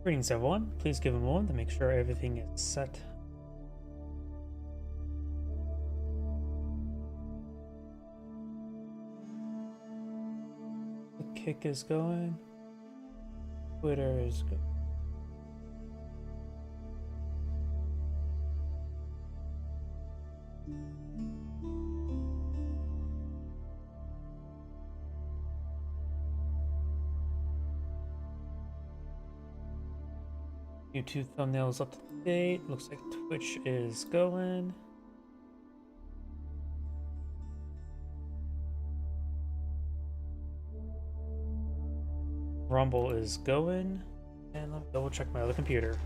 Greetings everyone, please give a moment to make sure everything is set. The kick is going. Twitter is good. YouTube thumbnails up to date. Looks like Twitch is going. Rumble is going. And let me double check my other computer.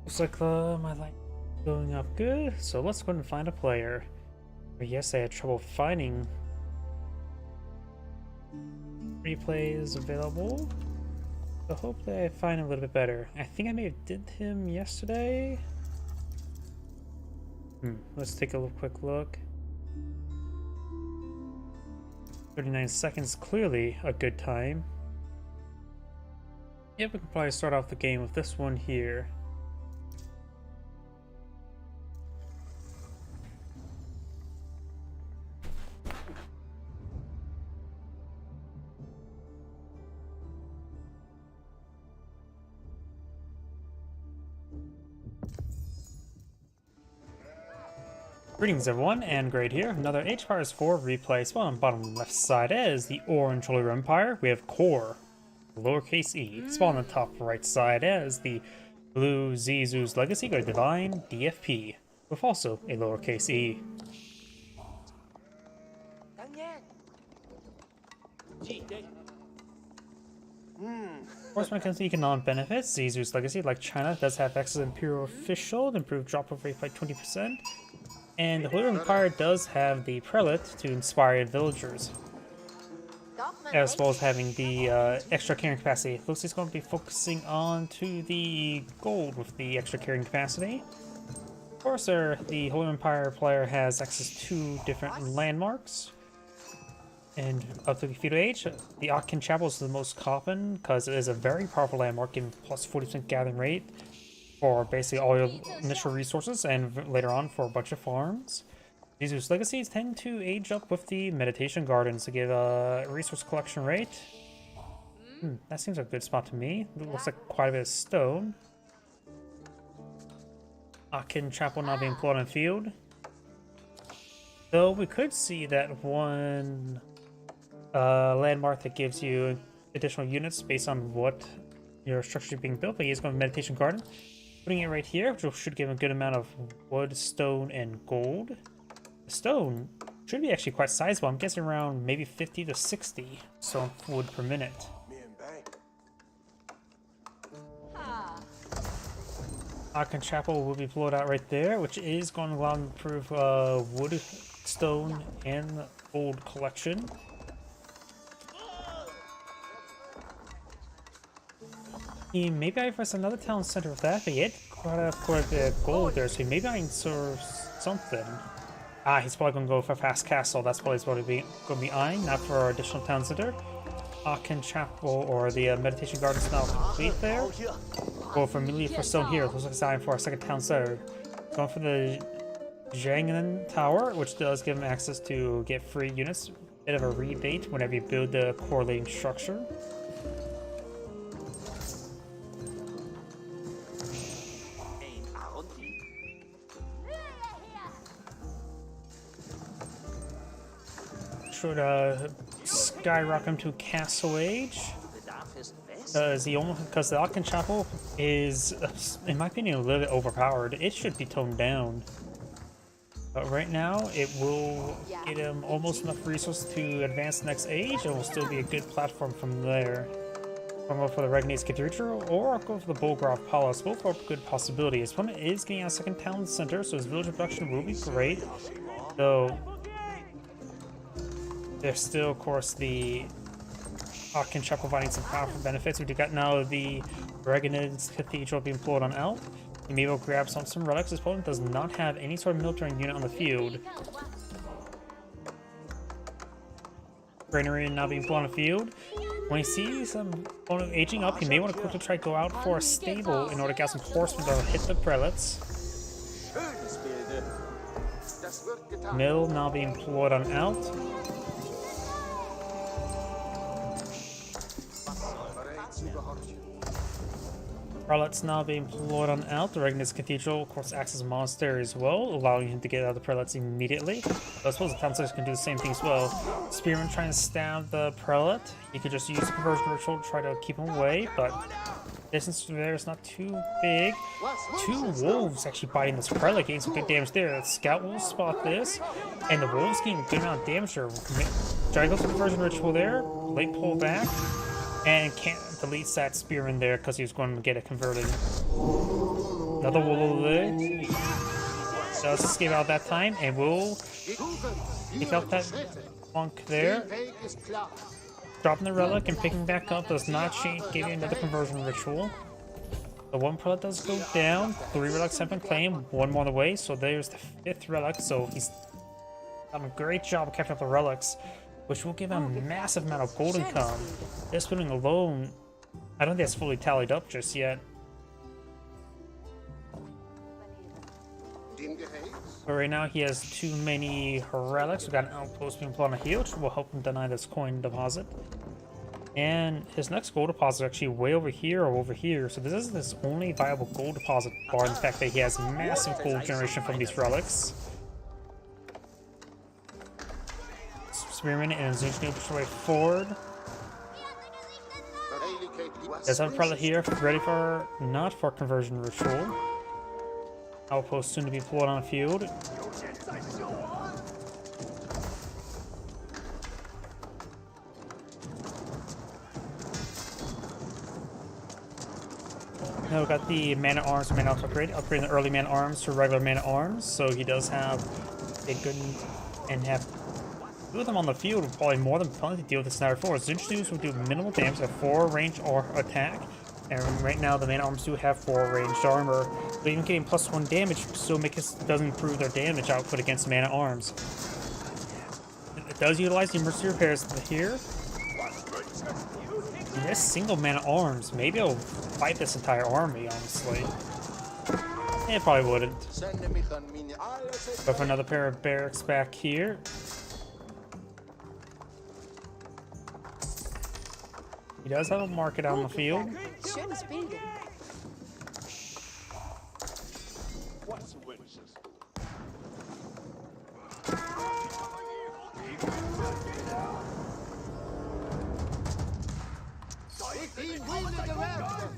Looks like my light is going up good, so let's go and find a player. Yes, I had trouble finding replays available, so hopefully I find him a little bit better. I think I may have did him yesterday. Let's take a quick look. 39 seconds, clearly a good time. Yep, we can probably start off the game with this one here. Greetings everyone, and Great here. Another Age of Empires 4 replay. Spawn on the bottom left side as the Orange Holy Empire. We have Core, lowercase e. Spawn on the top right side as the Blue Zizu's Legacy or Divine DFP, with also a lowercase e. Of course, when it comes to economic benefits, Zizu's Legacy, like China, does have access to Imperial Official, improved drop-off rate by 20%. And the Holy Empire does have the Prelate to inspire villagers, as well as having the extra carrying capacity. Looks like it's going to be focusing on to the gold with the extra carrying capacity. Of course, the Holy Empire player has access to different landmarks. And up to the feudal age, the Akin Chapel is the most common because it is a very powerful landmark, giving plus 40% gathering rate for basically all your initial resources, and later on for a bunch of farms. Zizu's Legacies tend to age up with the Meditation Gardens to give a resource collection rate. That seems like a good spot to me. It looks like quite a bit of stone. Akin Chapel not being plotted on field. Though we could see that one landmark that gives you additional units based on what your structure is being built, but he's going to Meditation Garden. Putting it right here, which should give a good amount of wood, stone, and gold. The stone should be actually quite sizable. I'm guessing around maybe 50 to 60 stone wood per minute. Akin Chapel will be blown out right there, which is going to allow them to improve wood, stone, and gold collection. Maybe I press another town center with that, but yet quite a bit of gold there, so maybe I can serve something. He's probably going to go for Fast Castle. That's probably going to be eyeing, not for our additional town center. Akin Chapel or the Meditation Garden is now complete there. Go for immediately for stone here. Looks like it's time for our second town center. Going for the Zhangnan Tower, which does give him access to get free units. Bit of a rebate whenever you build the correlating structure. Should skyrocket him to Castle Age. Because the Akin Chapel is, in my opinion, a little bit overpowered. It should be toned down. But right now, it will get him almost enough resources to advance the next age, and will still be a good platform from there. I'm going for the Regnese Cathedral, or I'll go for the Bolgraf Palace. Both are good possibilities. One is getting a second town center, so his village production will be great. Though There's still, of course, the Arkansas providing some powerful benefits. We do got now the Reganid's Cathedral being employed on Elf. You may be able to grab some relics. This opponent does not have any sort of military unit on the field. Granary now being employed on the field. When he sees some opponent aging up, he may want to quickly try to go out for a stable in order to get some horsemen to hit the prelates. Mill now being employed on Alt. Prelates now being employed on Alt. The Regnus Cathedral, of course, acts as a monastery as well, allowing him to get out of the prelates immediately. But I suppose the Townslayers can do the same thing as well. Spearman trying to stab the prelate. You could just use the conversion ritual to try to keep him away, but distance there is not too big. Two wolves actually biting this prelate, getting some good damage there. The scout will spot this, and the wolves getting a good amount of damage there. Try to go for the conversion ritual there. Late pull back. And can't delete that spearman there because he was going to get it converted. Another wolf there. Does escape out that time and will pick up that monk there. Dropping the relic and picking back up does not change, giving another conversion ritual. The one prelate does go down. 3 relics have been claimed, 1 more on the way, so there's the 5th relic. So he's done a great job of catching up the relics, which will give him a massive amount of gold income. This building alone, I don't think it's fully tallied up just yet. But right now he has too many relics. We've got an outpost being employed on a heel, which will help him deny this coin deposit. And his next gold deposit is actually way over here or over here. So this is his only viable gold deposit, barring the fact that he has massive gold generation from these relics. Spearman and Zinchnu push away forward. There's a prelate here, ready for not for conversion ritual. Outpost soon to be pulled on the field. Now we've got the man-at-arms upgrade, upgrading the early man-at-arms to regular man-at-arms, so he does have a good and have 2 of them on the field would probably more than plenty to deal with the Sniper 4. Zinchnu's would do minimal damage at 4 range or attack. And right now the man-at-arms do have 4 ranged armor. But even getting +1 damage still doesn't improve their damage output against man-at-arms. It does utilize the emergency repairs here. And this single man-at-arms, maybe it'll fight this entire army, honestly. It probably wouldn't. But for another pair of barracks back here. He does have a market out on the field.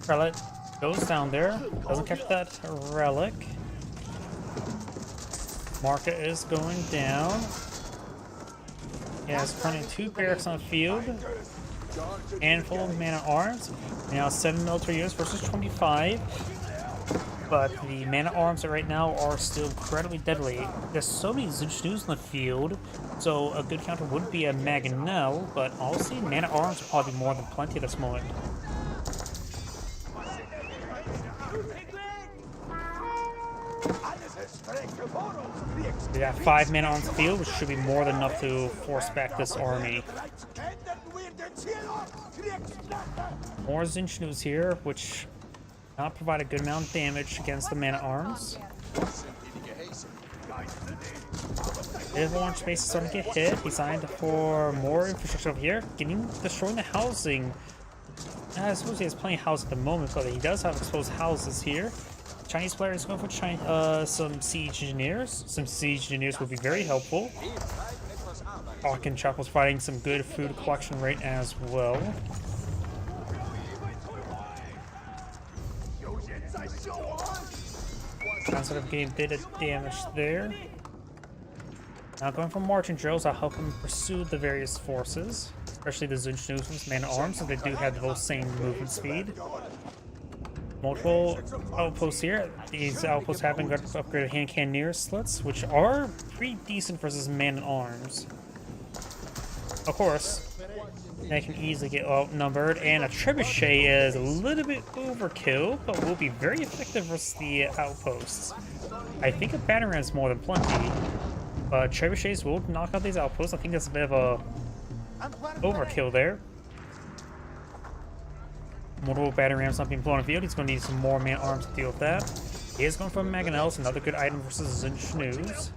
Prelate goes down there, doesn't catch that relic. Market is going down. He has currently 2 barracks on the field. Handful of man-at-arms. Now 7 military units versus 25. But the man-at-arms right now are still incredibly deadly. There's so many Zinchnu's in the field, so a good counter would be a Mangonel, but honestly, man-at-arms are probably more than plenty at this moment. We got 5 man-at-arms on the field, which should be more than enough to force back this army. More Zinchnu's here, which not provide a good amount of damage against the man-at-arms. His orange space is starting to get hit. He's signed for more infrastructure over here, destroying the housing. I suppose he has plenty of houses at the moment, but he does have exposed houses here. Chinese player is going for some siege engineers. Some siege engineers would be very helpful. Arkansas was fighting some good food collection rate as well. Instead of getting a bit of damage there. Now going for marching drills, I'll help him pursue the various forces, especially the Zinchnu's with man-at-arms, so they do have the same movement speed. Multiple outposts here. These outposts have been upgraded hand cannoneer slits, which are pretty decent versus man-at-arms. of course, they can easily get outnumbered, and a trebuchet is a little bit overkill, but will be very effective versus the outposts. I think a battering ram is more than plenty, but trebuchets will knock out these outposts. I think that's a bit of a overkill there. Multiple battering rams not being blown in the field. He's going to need some more man-arms to deal with that. He is going for Mangonels, another good item versus Zinschnooze.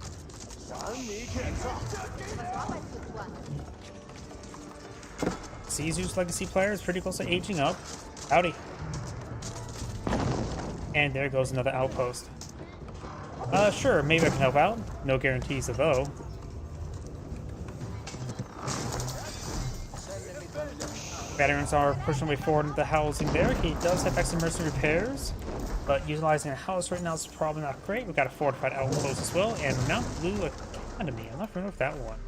Zizu's Legacy player is pretty close to aging up. Howdy. And there goes another outpost. Sure, maybe I can help out. No guarantees though. Veterans are pushing way forward into the housing there. He does have extra mercenary repairs, but utilizing a house right now is probably not great. We've got a fortified outpost as well, and Mount Lu Academy. I'm not familiar with that one.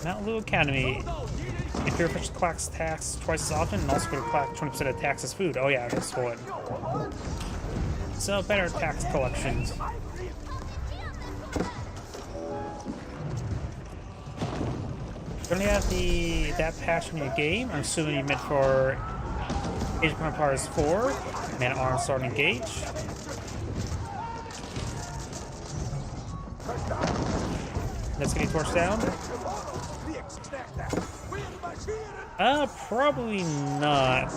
Mount Lu Academy. Imperial Fish collects tax twice as often, and also going to collect 20% of tax as food. Oh yeah, this one. So better tax collections. Currently have that patch in your game. I'm assuming you meant for Age of Empires 4. Man-at-arms starting to engage. Let's get a torch down. Probably not.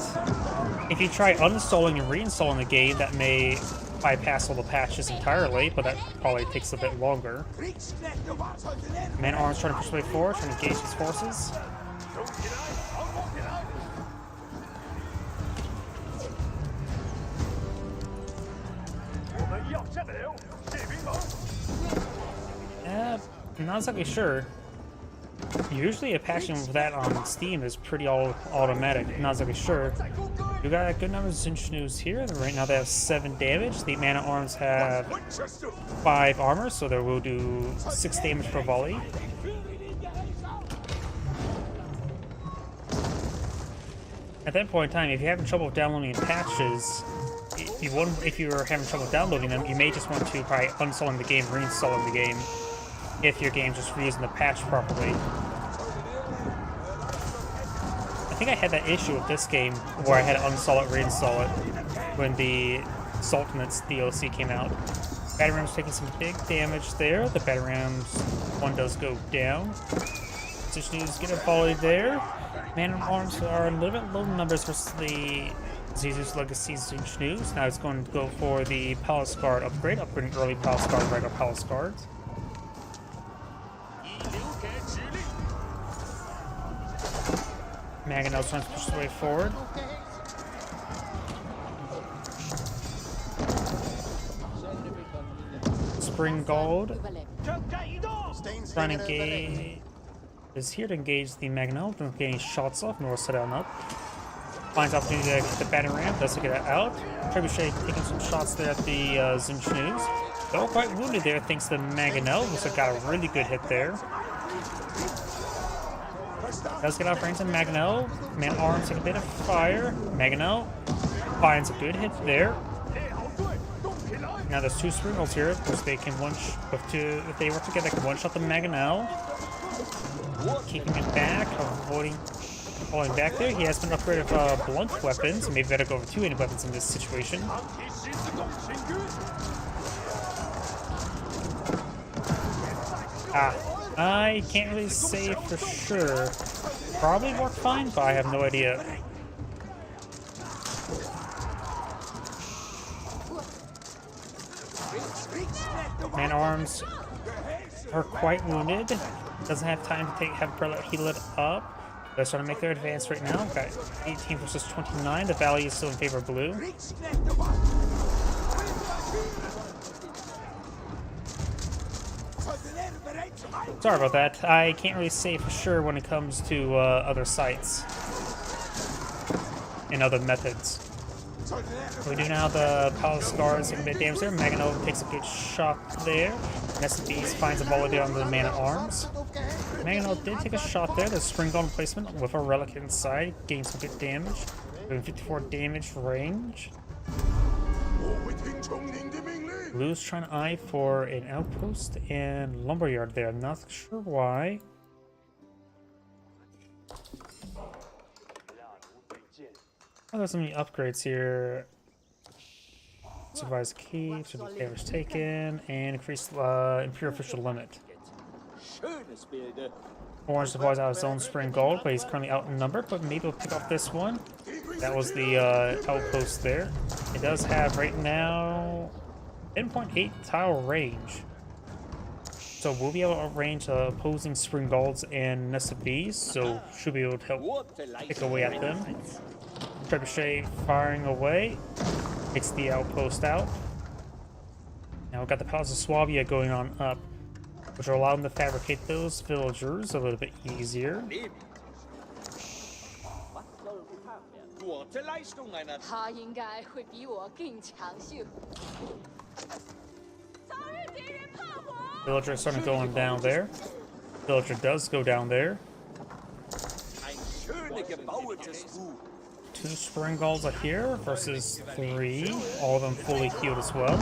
If you try uninstalling and reinstalling the game, that may bypass all the patches entirely, but that probably takes a bit longer. Man-at-arms trying to push way forward, trying to engage his forces. I'm not exactly sure. Usually a patching of that on Steam is pretty automatic. Not exactly sure. We got a good number of Zinschnooze here. Right now they have 7 damage. The Man-at-arms have 5 armor, so they will do 6 damage per volley. At that point in time, if you're having trouble downloading patches, if you're having trouble downloading them, you may just want to try uninstalling the game, reinstalling the game, if your game's just reusing the patch properly. I think I had that issue with this game where I had to uninstall it, reinstall it when the Sultanates DLC came out. Battering Ram's taking some big damage there. The Battering Ram's one does go down. Zinschnooze get a volley there. Man-at-arms are a little bit low in numbers versus the Zizu's Legacy Zinschnooze. Now it's going to go for the Palace Guard upgrade, upgrading early Palace Guard, regular Palace Guards. Mangonels trying to push his way forward. Spring Gold trying to engage, is here to engage the Mangonel, getting shots off, and we'll set down up. Finds opportunity to hit the Battering Ram, does get it out. Trebuchet taking some shots there at the Zinschnooze. Though quite wounded there thanks to the Mangonel, looks like got a really good hit there. Does get out frames in Mangonel. Man-at-arms take a bit of fire. Mangonel finds a good hit there. Now there's 2 Springles here, of course they can if they work together, they can one-shot the Mangonel. Keeping it back, avoiding falling back there. He has been upgraded with blunt weapons, so maybe better go over 2-handed weapons in this situation. I can't really say for sure. Probably work fine, but I have no idea. Man-at-arms are quite wounded. Doesn't have time to have Prelate heal it up. They're starting to make their advance right now. Got 18 versus 29. The value is still in favor of blue. Sorry about that. I can't really say for sure when it comes to other sites and other methods. We do now the Palace Guards taking a bit of damage there. Mangonel takes a good shot there. Nest Beast finds a volley on the Man-at-arms. Mangonel did take a shot there. The Spring Golem placement with a relic inside. Gains some good damage. Doing 54 damage range. Blue's trying to eye for an outpost and lumberyard there. I'm not sure why. Oh, there's some upgrades here. Supervised key, should be damage taken, and increase Imperial Official limit. Orange deploys out his own Spring Gold, but he's currently outnumbered, but maybe we'll pick off this one. That was the outpost there. It does have right now 10.8 tile range. So we'll be able to range opposing Spring Golds and Nested Bees, so should be able to help pick away at them. Trebuchet firing away. Takes the outpost out. Now we've got the Palace of Swabia going on up, which will allow them to fabricate those villagers a little bit easier. Villager starting going down there. Villager does go down there. 2 Spring Golds are here versus 3. All of them fully healed as well.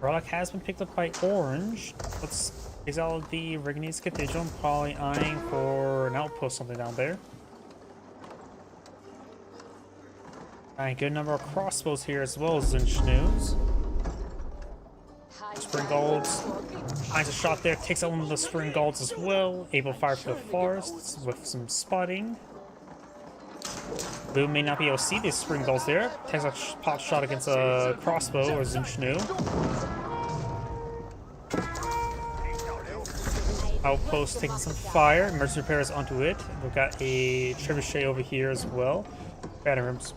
Relic has been picked up by Orange. Let's exile the Rignese Cathedral, probably eyeing for an outpost something down there. Alright, good number of crossbows here as well as Zinchnoos. Spring Golds finds a shot there, takes out one of the Spring Golds as well. Able to fire for the forests with some spotting. Blue may not be able to see these Spring Golds there. Takes a pot shot against a crossbow or Zinchnu. Outpost taking some fire. Emergency repairs onto it. We've got a Trebuchet over here as well. Batterum's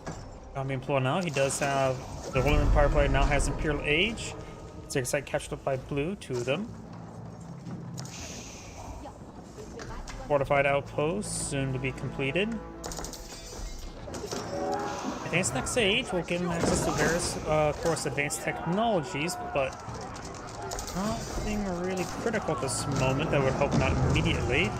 being employed now. He does have the Holy Empire player now has Imperial Age. Six side captured up by Blue, 2 of them. Fortified outpost soon to be completed. Advanced next age will give him access to various, of course, advanced technologies, but nothing really critical at this moment that would help him out immediately.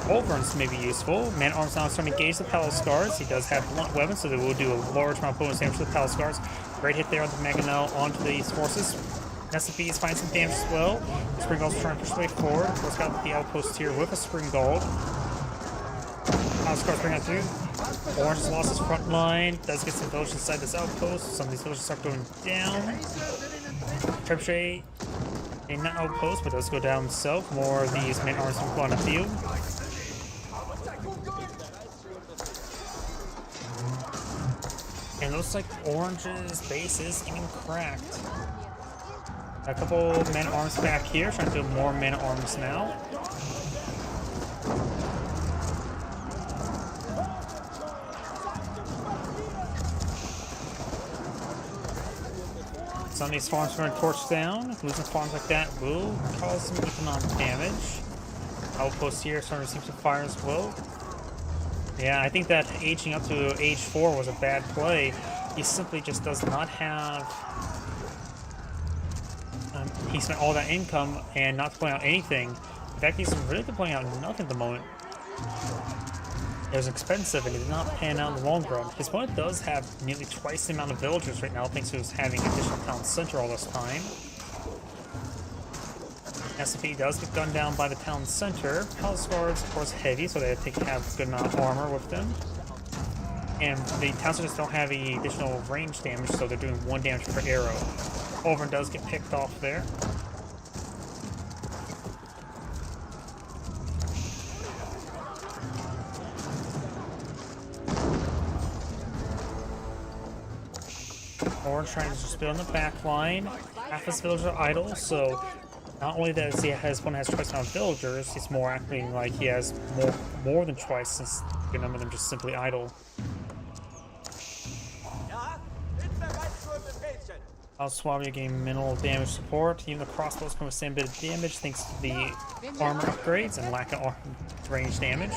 Overruns may be useful. Man-at-Arms now is starting to engage the Palace Guards. He does have blunt weapons, so they will do a large amount of bonus damage to the Palace Guards. Great hit there on the Mangonel onto these forces. Nested Bees find some damage as well. Spring Gold's trying to push their way forward. Of course, got the outpost here with a Spring Gold. Palace Guards bring that through. Orange has lost his front line. Does get some villages inside this outpost. Some of these villages start going down. Trebuchet in that outpost, but does go down himself. More of these man-at-arms from on the field. And it looks like Orange's base is even cracked. A couple man-at-arms back here, trying to do more man-at-arms now. Some of these farms are going to torch down. Losing farms like that will cause some economic damage. Outpost here starting to receive some fire as well. Yeah, I think that aging up to age 4 was a bad play. He simply just does not have... he spent all that income and not deploying out anything. In fact, he's really deploying out nothing at the moment. It was expensive and it did not pan out in the long run. His opponent does have nearly twice the amount of villagers right now, thanks to his having additional town center all this time. SFE does get gunned down by the town center. Palace Guards, of course, heavy, so they have good amount of armor with them. And the town centers don't have any additional range damage, so they're doing 1 damage per arrow. Overrun does get picked off there. Orange trying to just build on the back line. Half his villagers are idle, so not only that his opponent has twice the amount of villagers, it's more acting like he has more than twice, since a number of them just simply idle. Swabia getting minimal damage support. Even the crossbows come with the same bit of damage thanks to the armor upgrades and lack of range damage.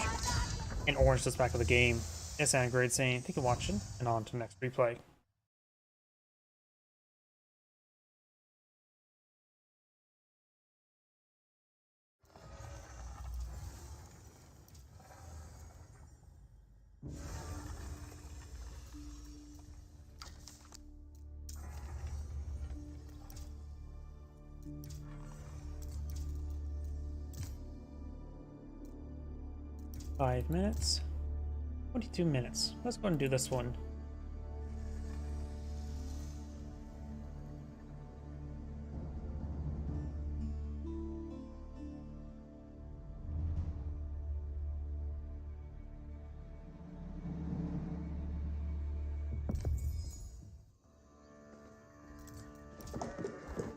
And Orange is back of the game. It's a great saying. Thank you for watching, and on to the next replay. 5 minutes. 22 minutes. Let's go and do this one.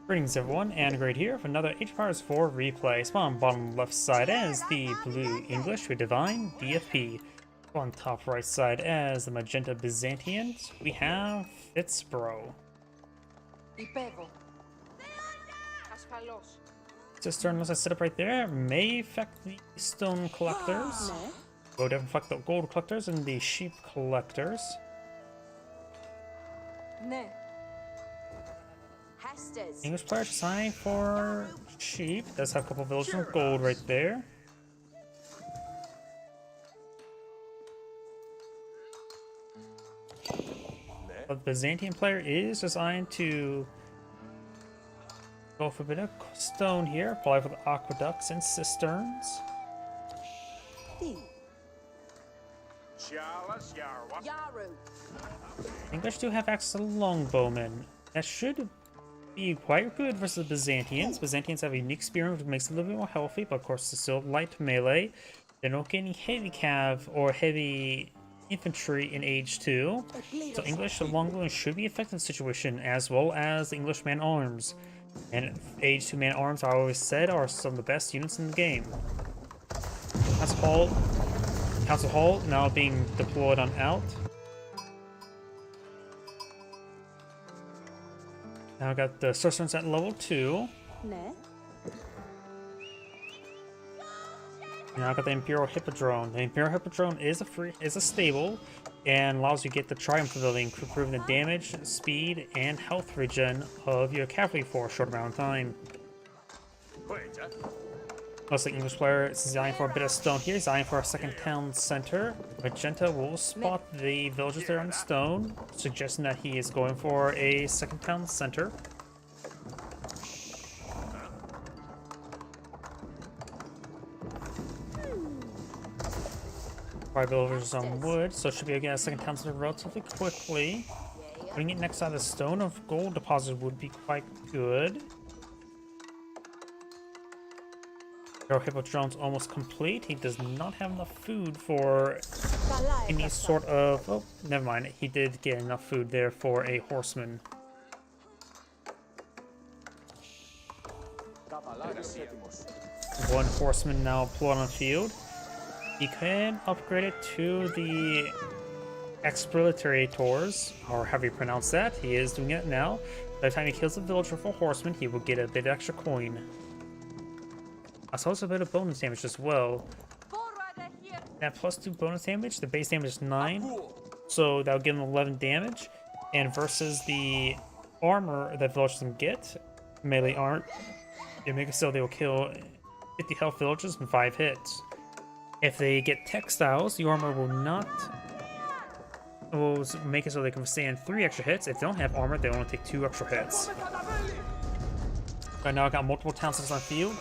Greetings everyone, and Great here for another Age of Empires 4 replay. Spawn bottom left side as the blue English with Divine DFP. On top right side as the magenta Byzantines, we have Fitzborough. Cistern, unless I set up right there, may affect the stone collectors. Will definitely affect the gold collectors and the sheep collectors. English player design for sheep. Does have a couple of villages of gold right there. But the Byzantine player is designed to go for a bit of stone here, probably for the aqueducts and cisterns. English do have access to longbowmen. That should be quite good versus the Byzantines. Byzantines have a unique spear which makes it a little bit more healthy, but of course it's still light melee. They don't get any heavy cav or heavy infantry in Age 2. So English longbowmen should be effective in the situation, as well as the English man-arms. And Age 2 man-arms, I always said, are some of the best units in the game. Council Hall now being deployed on out. Now I got the cisterns at level 2. Now I got the Imperial Hippodrome. The Imperial Hippodrome is a stable and allows you to get the Triumph ability, improving the damage, speed, and health regen of your cavalry for a short amount of time. Plus the English player is designed for a bit of stone here, designed for a second town center. Magenta will spot the villagers there on the stone, suggesting that he is going for a second town center. Five villagers on wood, so should be able to get a second town center relatively quickly. Putting it next to the stone of gold deposit would be quite good. Our Hippodrome's almost complete. He does not have enough food for any sort of... Oh, never mind. He did get enough food there for a horseman. One horseman now deployed on the field. He can upgrade it to the Explorators, or however you pronounce that. He is doing it now. By the time he kills a villager for horseman, he will get a bit of extra coin. Also a bit of bonus damage as well. That plus 2 bonus damage, the base damage is 9, so that'll give him 11 damage. And versus the armor that villagers can get, melee armor, it makes it so they will kill 50 health villagers in 5 hits. If they get textiles, the armor will make it so they can withstand 3 extra hits. If they don't have armor, they only take 2 extra hits. Right now I got multiple town centers on the field.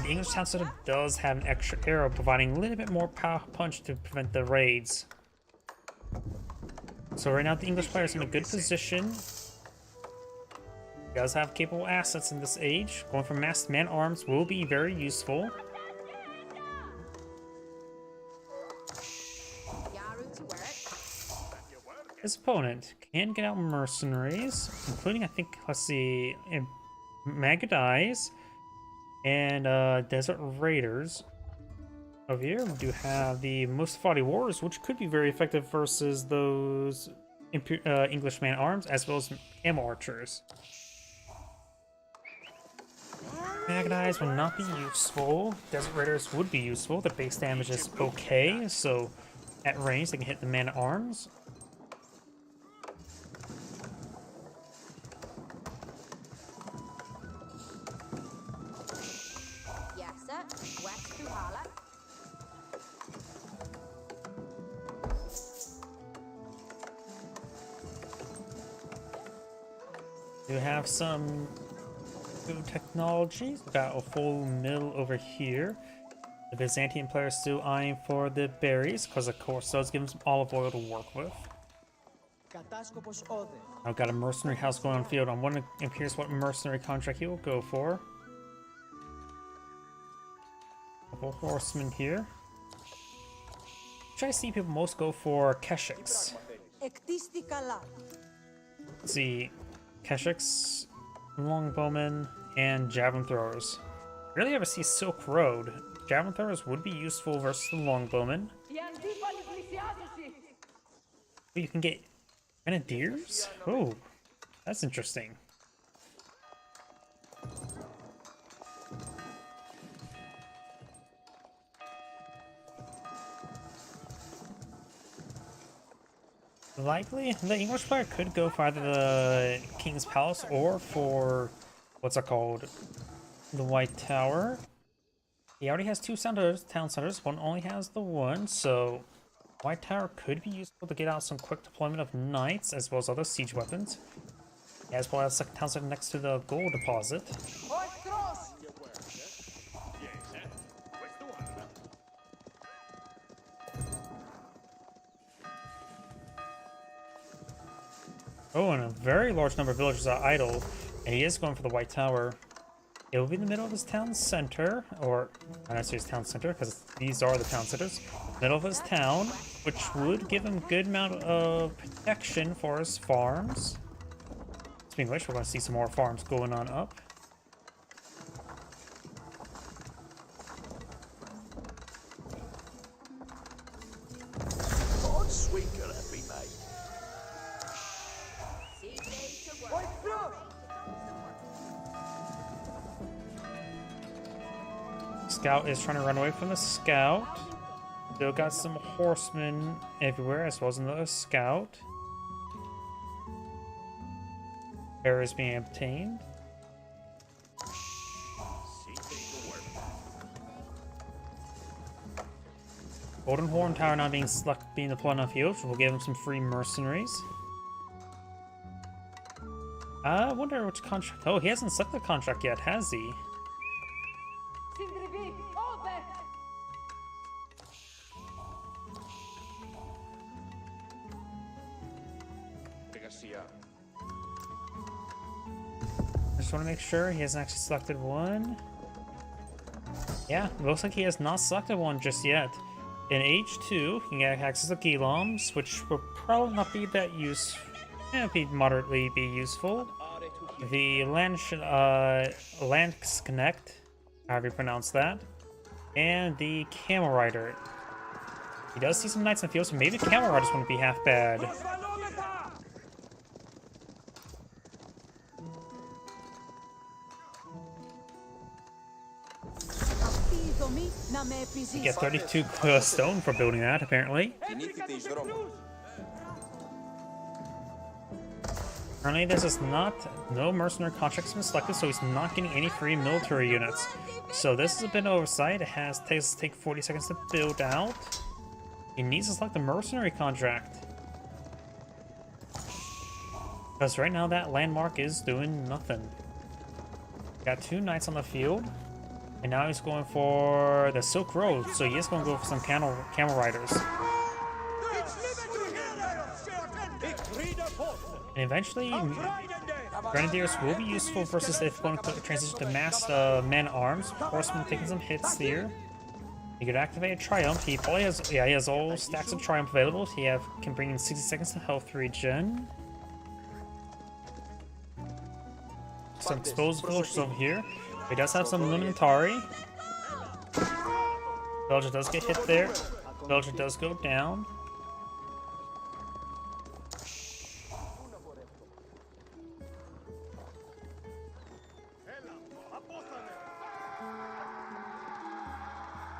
The English town center does have an extra arrow, providing a little bit more power punch to prevent the raids. So right now the English player is in a good position. He does have capable assets in this age. Going for masked man-arms will be very useful. His opponent can get out mercenaries, including, I think, let's see, Magadies and Desert Raiders. Over here, we do have the Mustafati Wars, which could be very effective versus those English man-arms, as well as camel archers. Magadies will not be useful. Desert Raiders would be useful. The base damage is okay, so at range they can hit the man-at-arms. We have some good technologies. We've got a full mill over here. The Byzantine player is still eyeing for the berries, because of course those give him some olive oil to work with. I've got a mercenary house going on field. I'm curious what mercenary contract he will go for. Couple horsemen here. Which I see people most go for Keshiks. Let's see, Keshiks, longbowmen, and javelin throwers. Rarely ever see Silk Road. Javelin throwers would be useful versus the longbowmen. You can get grenadiers? Oh, that's interesting. Likely, the English player could go for either the King's Palace or for, what's it called, the White Tower. He already has two town centers, one only has the one, so White Tower could be useful to get out some quick deployment of knights as well as other siege weapons. As well as a second town center next to the gold deposit. Oh, and a very large number of villagers are idle, and he is going for the White Tower. It will be in the middle of his town center, or I don't say his town center, because these are the town centers. Middle of his town, which would give him a good amount of protection for his farms. Speaking of which, we're going to see some more farms going on up. Scout is trying to run away from the scout. Still got some horsemen everywhere, as well as another scout. Bear is being obtained. Golden Horn Tower now being deployed on field, which will give him some free mercenaries. I wonder which contract. Oh, he hasn't selected the contract yet, has he? I just want to make sure he hasn't actually selected one. Yeah, it looks like he has not selected one just yet. In H2, you can get access to Guillaumes, which will probably not be that useful. Yeah, be moderately be useful. The Landsknecht, however you pronounce that, and the Camel Rider. He does see some knights in the field, so maybe the Camel Riders wouldn't be half bad. You get 32 stone for building that, apparently. Currently, there's just no mercenary contracts been selected, so he's not getting any free military units. So this is a bit of oversight. It takes to take 40 seconds to build out. He needs to select the mercenary contract. Because right now that landmark is doing nothing. Got two knights on the field. And now he's going for the Silk Road, so he is going to go for some camel riders. And eventually, Grenadiers will be useful versus if going to transition to massed men-arms. Horsemen taking some hits here. You could activate a Triumph. He probably has, yeah, he has all stacks of Triumph available. He can bring in 60 seconds to health regen. Some exposed villagers over here. He does have some Luminatari. Villager does get hit there. Villager does go down.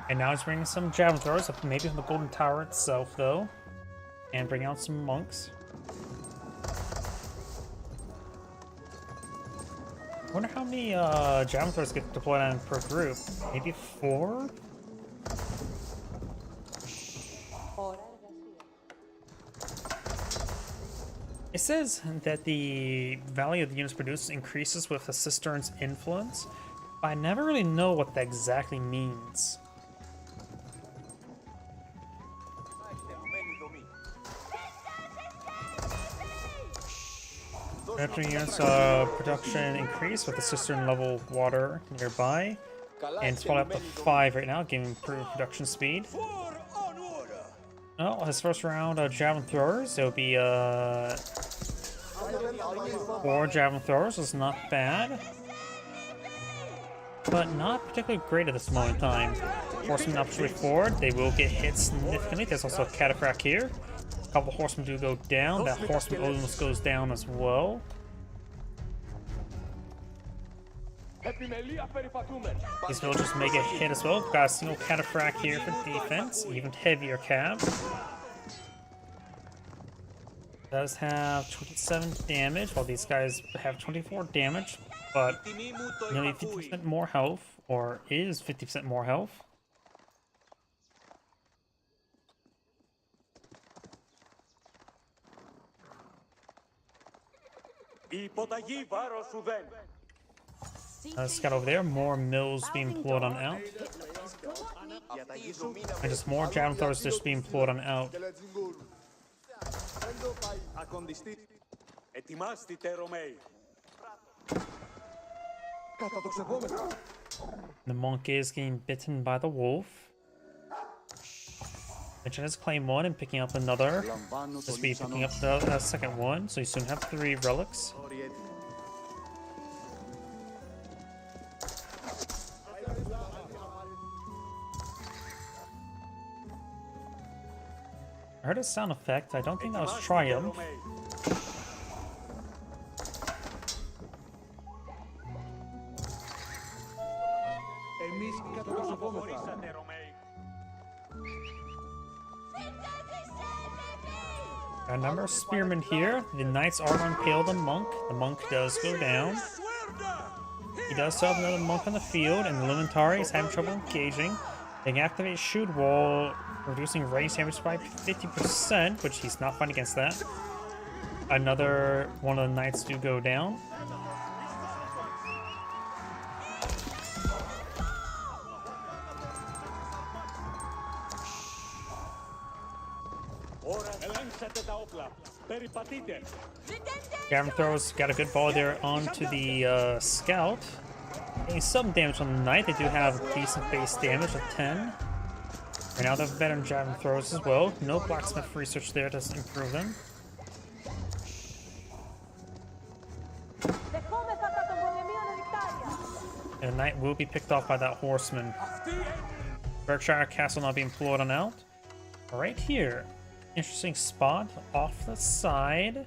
And now he's bringing some javelin throwers, maybe from the Golden Tower itself, though. And bring out some monks. I wonder how many javelin throwers get deployed on per group. Maybe 4? It says that the value of the units produced increases with the cistern's influence, but I never really know what that exactly means. Military units production increase with the cistern level water nearby. And it's probably up to 5 right now, giving improved production speed. Oh, his first round of javelin throwers, it'll be 4 javelin throwers, is not bad. But not particularly great at this moment in time. Horsemen optionally forward, they will get hit significantly. There's also a cataphract here. A couple of horsemen do go down. That horseman almost goes down as well. These villagers may get hit as well. We've got a single cataphract here for defense, even heavier cav. Does have 27 damage, while these guys have 24 damage, but nearly 50% more health, or is 50% more health. Scout over there, more mills being poured on out. And just more javelin throwers just being poured on out. The monk is getting bitten by the wolf. Mention his claim 1 and picking up another. Just be picking up the second one, so you soon have 3 relics. I heard a sound effect. I don't think that was Triumph. Got a number of spearmen here. The knights are going to impale the monk. The monk does go down. He does still have another monk on the field, and the Lumentari is having trouble engaging. They can activate Shoot Wall, reducing range damage by 50%, which he's not fine against that. Another one of the knights do go down. Gavin throws got a good ball there onto the scout. Getting some damage on the knight. They do have decent base damage of 10. Right now they're better than javelin throws as well. No blacksmith research there to improve them. And the knight will be picked off by that horseman. Berkshire Castle not being pulled on out. Right here. Interesting spot off the side,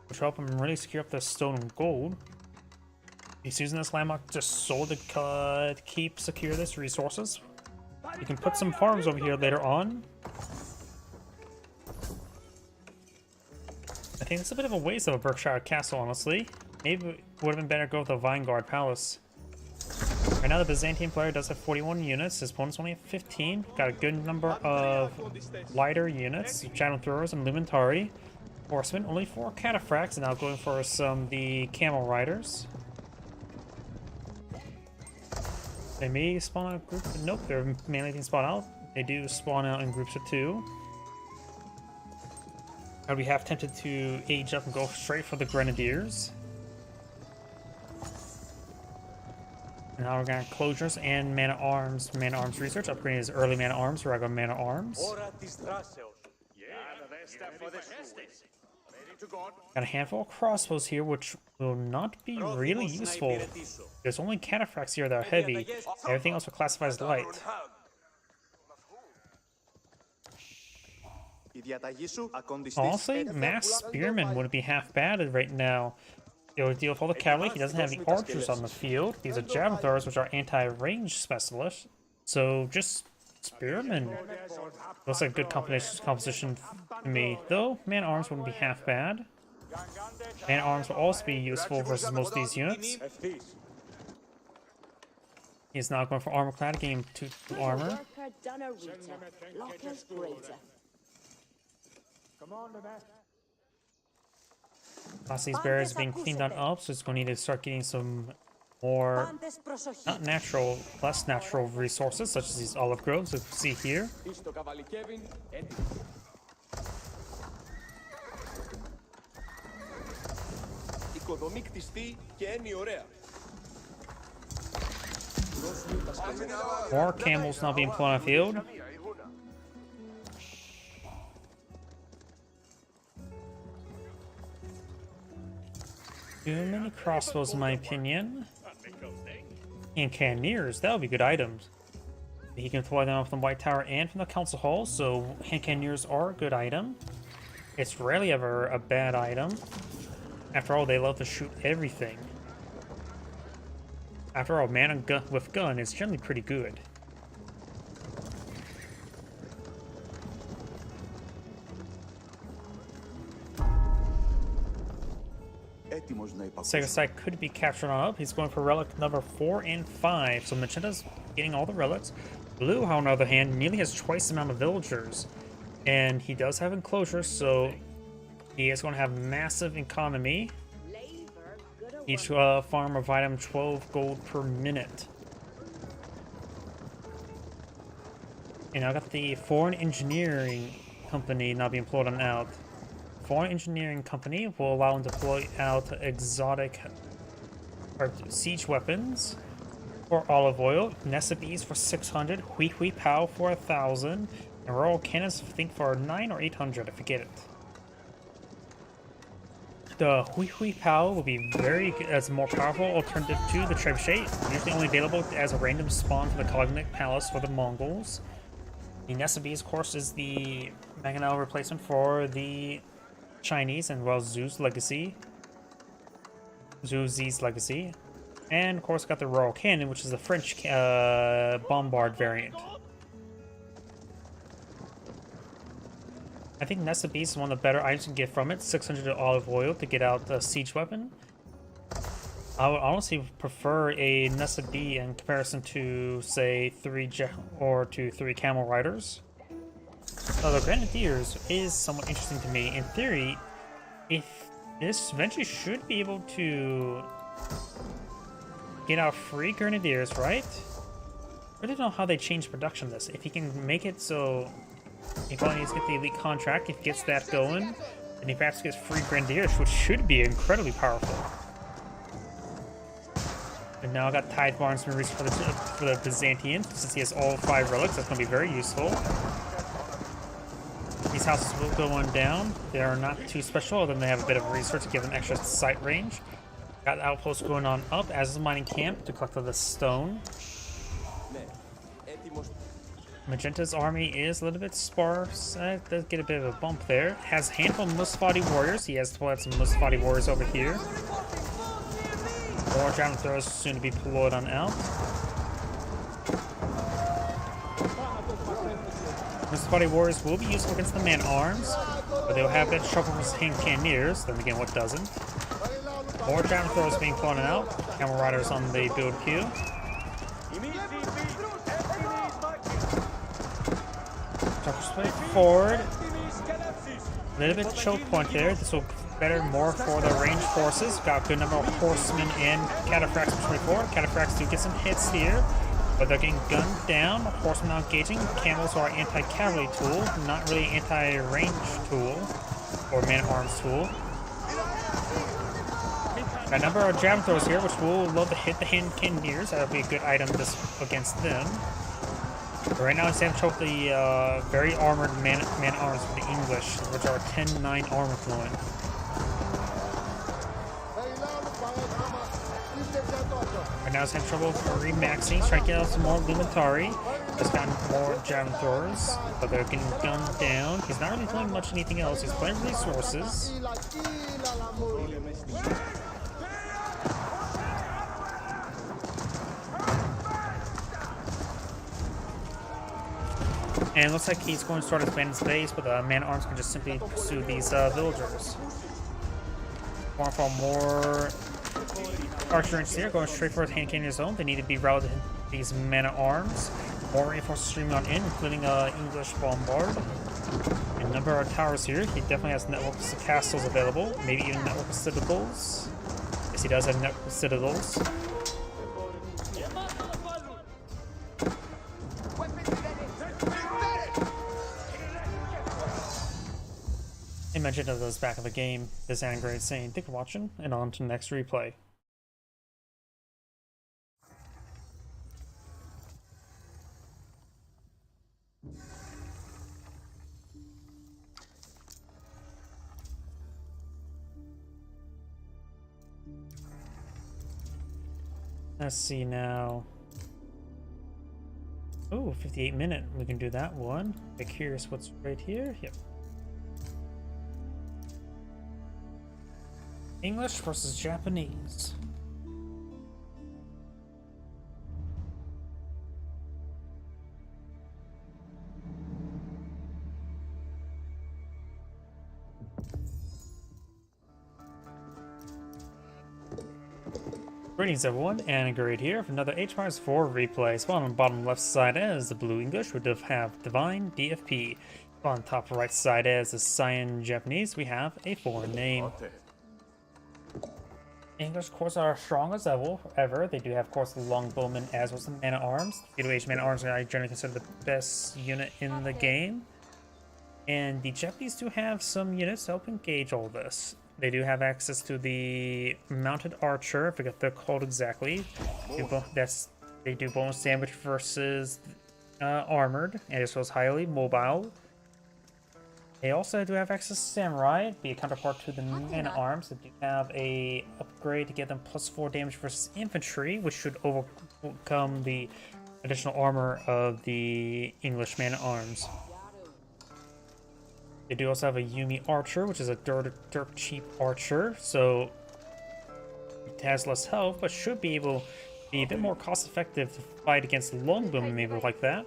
which will help him really secure up the stone and gold. He's using this landmark just so to keep secure this resources. You can put some farms over here later on. I think it's a bit of a waste of a Berkshire Castle, honestly. Maybe it would have been better to go with the Vinegard Palace. Right now the Byzantine player does have 41 units, his opponent's only have 15. Got a good number of lighter units, javelin throwers and Lumentari. Horsemen, only 4 cataphracts, and now going for some the camel riders. They may spawn out groups, nope, they're mainly being spawned out. They do spawn out in groups of 2. I'd be half tempted to age up and go straight for the Grenadiers. And now we're going to closures and man-at-arms. Man-at-arms research, upgrading his early man-at-arms, regular man-at-arms. Got a handful of crossbows here, which will not be really useful. There's only cataphracts here that are heavy. Everything else will classify as light. Honestly, mass spearmen wouldn't be half bad right now. It would deal with all the cavalry. He doesn't have any archers on the field. These are javelin throwers, which are anti-range specialists. So just spearmen. Looks like a good composition to me. Though, man-arms wouldn't be half bad. Man-arms will also be useful versus most of these units. He's not going for armor-clad, getting 2 armor. These barriers being cleaned on up, so it's going to need to start getting some more, not natural, less natural resources, such as these olive groves, as we see here. οικοδομή κτιστή και έννοια ωραία. More camels now being put on the field. Too many crossbows in my opinion. And cannoneers, that would be good items. He can deploy them from the White Tower and from the Council Hall, so hand cannoneers are a good item. It's rarely ever a bad item. After all, they love to shoot everything. After all, man with gun is generally pretty good. Sega Side could be captured on up. He's going for relic number 4 and 5. So Magenta's getting all the relics. Blue, on the other hand, nearly has twice the amount of villagers. And he does have enclosures, so he is going to have massive economy. Each farm will provide him 12 gold per minute. And I got the Foreign Engineering Company now being employed on out. Foreign Engineering Company will allow him to deploy out exotic or siege weapons for olive oil, Nessa bees for 600, Hui Hui Pow for 1,000, and Royal Cannons I think for 9 or 800, I forget it. The Hui Hui Pow will be very good as a more powerful alternative to the Trebuchet, usually only available as a random spawn for the Cognic Palace for the Mongols. The Nessa bees, of course, is the Mangonel replacement for the Chinese and well Zhu's legacy. Zhu's legacy. And of course got the Royal Cannon, which is the French bombard variant. I think Nessa Beast is one of the better items you can get from it. 600 olive oil to get out the siege weapon. I would honestly prefer a Nessa Bee in comparison to, say, 3 Camel Riders. So the Grenadiers is somewhat interesting to me. In theory, if this eventually should be able to get out free Grenadiers, right? I really don't know how they change production of this. If he can make it so he probably needs to get the elite contract, if he gets that going, then he perhaps gets free Grenadiers, which should be incredibly powerful. And now I got Tide Barnes for the Byzantine, since he has all 5 relics. That's going to be very useful. These houses will go on down. They are not too special, other than they have a bit of research to give them extra sight range. Got the outpost going on up, as is the mining camp to collect the stone. Magenta's army is a little bit sparse. Does get a bit of a bump there. Has a handful of Musfati warriors. He has deployed some Musfati warriors over here. More Javelin throwers soon to be deployed on out. Musfati warriors will be useful against the man-arms, but they'll have that trouble with hand cannoneers. Then again, what doesn't? More Javelin throwers being flown out. Camel riders on the build queue. Forward. A little bit choke point there. This will better more for the ranged forces. Got a good number of horsemen and cataphracts pushing forward. Cataphracts do get some hits here, but they're getting gunned down. Horsemen not engaging. Camels are anti-cavalry tool, not really anti-range tool or man-at-arms tool. Got a number of javelin throwers here, which will love to hit the hand cannoneers. That'll be a good item against them. But right now, Sam choked the very armored man-arms for the English, which are 10-9 armor flowing. Right now, he's having trouble remaxing. He's trying to get out some more Lumentari. He's gotten more javelin throwers, but they're getting gunned down. He's not really doing much anything else. He's playing resources. And it looks like he's going to start expanding his base, but the man-at-arms can just simply pursue these villagers. Going for more archer range here, going straight for his hand cannon zone. They need to be routed to these men-at-arms. More reinforcements streaming on in, including English bombard. And a number of towers here. He definitely has networks of castles available, maybe even network of citadels. Yes, he does have network of citadels. And mention of this back of the game, this Angrade saying, thank you for watching, and on to the next replay. Let's see now. Oh, 58-minute. We can do that one. Get curious what's right here. Yep. English versus Japanese. Greetings everyone, Angrade here for another H-4 replay. Spawn on the bottom left side is the Blue English, we have Divine DFP. On the top right side is the Cyan Japanese, we have a foreign name. English, of course, are strongest ever. They do have, of course, the Longbowmen as well as the Man-at-Arms. Feudal Age Man-at-Arms are generally considered the best unit in the game. And the Japanese do have some units to help engage all this. They do have access to the Mounted Archer, I forget they're called exactly. They do bonus damage versus Armored, as well as highly mobile. They also do have access to Samurai, be a counterpart to the Man-at-Arms. They do have a upgrade to get them +4 damage versus Infantry, which should overcome the additional armor of the English Man-at-Arms. They do also have a Yumi Archer, which is a dirt cheap archer, so it has less health, but should be able to be a bit more cost effective to fight against Longbowmen, maybe like that.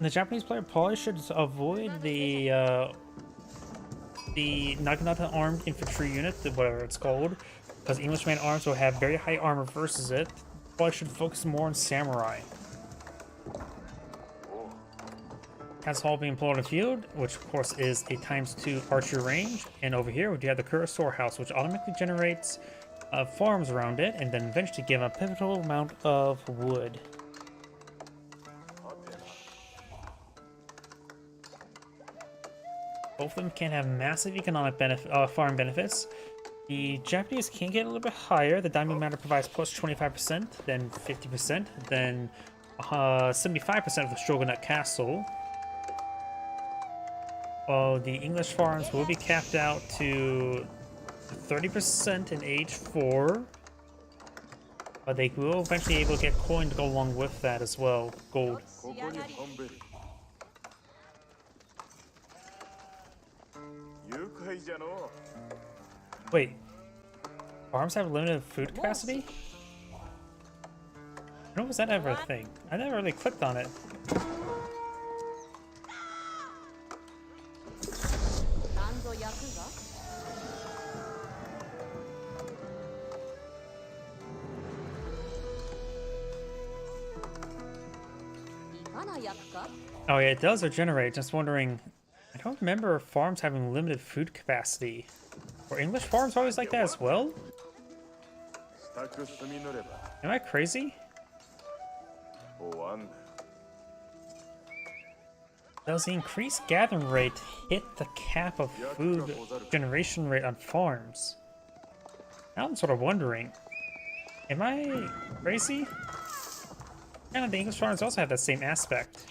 The Japanese player probably should avoid the Naginata armed infantry unit, whatever it's called, because English Man-at-Arms will have very high armor versus it. Probably should focus more on Samurai. Has Hall being employed on the field, which of course is a ×2 archer range, and over here we do have the Kura Storehouse, which automatically generates farms around it, and then eventually give a pivotal amount of wood. Both of them can have massive economic farm benefits. The Japanese can get a little bit higher. The Daimyo Matter provides +25%, then 50%, then 75% of the Shogunate Castle. The English farms will be capped out to 30% in age 4. But they will eventually be able to get coin to go along with that as well. Gold. Wait, farms have limited food capacity? When was that ever a thing? I never really clicked on it. Oh yeah, it does regenerate. Just wondering, I don't remember farms having limited food capacity. Were English farms always like that as well? Am I crazy? Does the increased gathering rate hit the cap of food generation rate on farms? Now I'm sort of wondering, am I crazy? Kind of, the English farms also have that same aspect.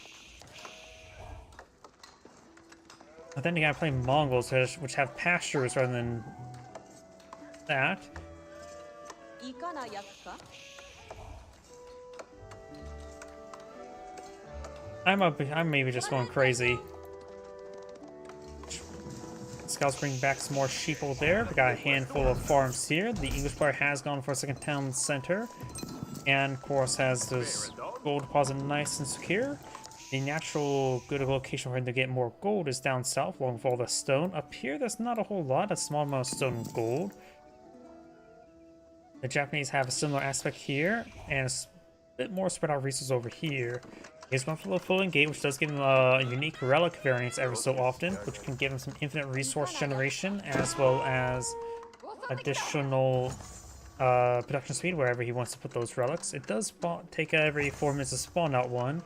But then you gotta play Mongols, which have pastures rather than that. I'm maybe just going crazy. Scouts bring back some more sheeple there. We got a handful of farms here. The English player has gone for a second town center. And of course has this gold deposit nice and secure. The natural good location for him to get more gold is down south along with all the stone. Up here there's not a whole lot, a small amount of stone and gold. The Japanese have a similar aspect here, and a bit more spread out resources over here. Here's one for the Floating Gate, which does give him a unique relic variance every so often, which can give him some infinite resource generation, as well as additional production speed wherever he wants to put those relics. It does take every 4 minutes to spawn out one,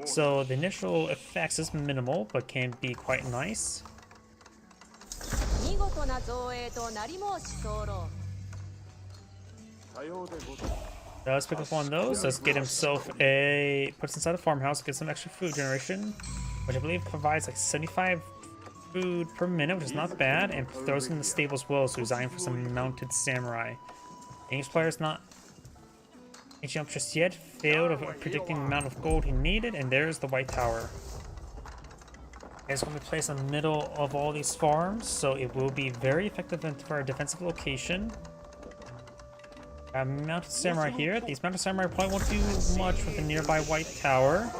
so the initial effects is minimal, but can be quite nice. Does pick up on those, does get himself puts inside a farmhouse, gets some extra food generation, which I believe provides like 75 food per minute, which is not bad, and throws in the stable as well, so he's eyeing for some mounted samurai. English player's not reaching up just yet, failed of predicting the amount of gold he needed, and there's the White Tower. It's going to be placed in the middle of all these farms, so it will be very effective for a defensive location. Mounted samurai here. These mounted samurai probably won't do much with the nearby White Tower.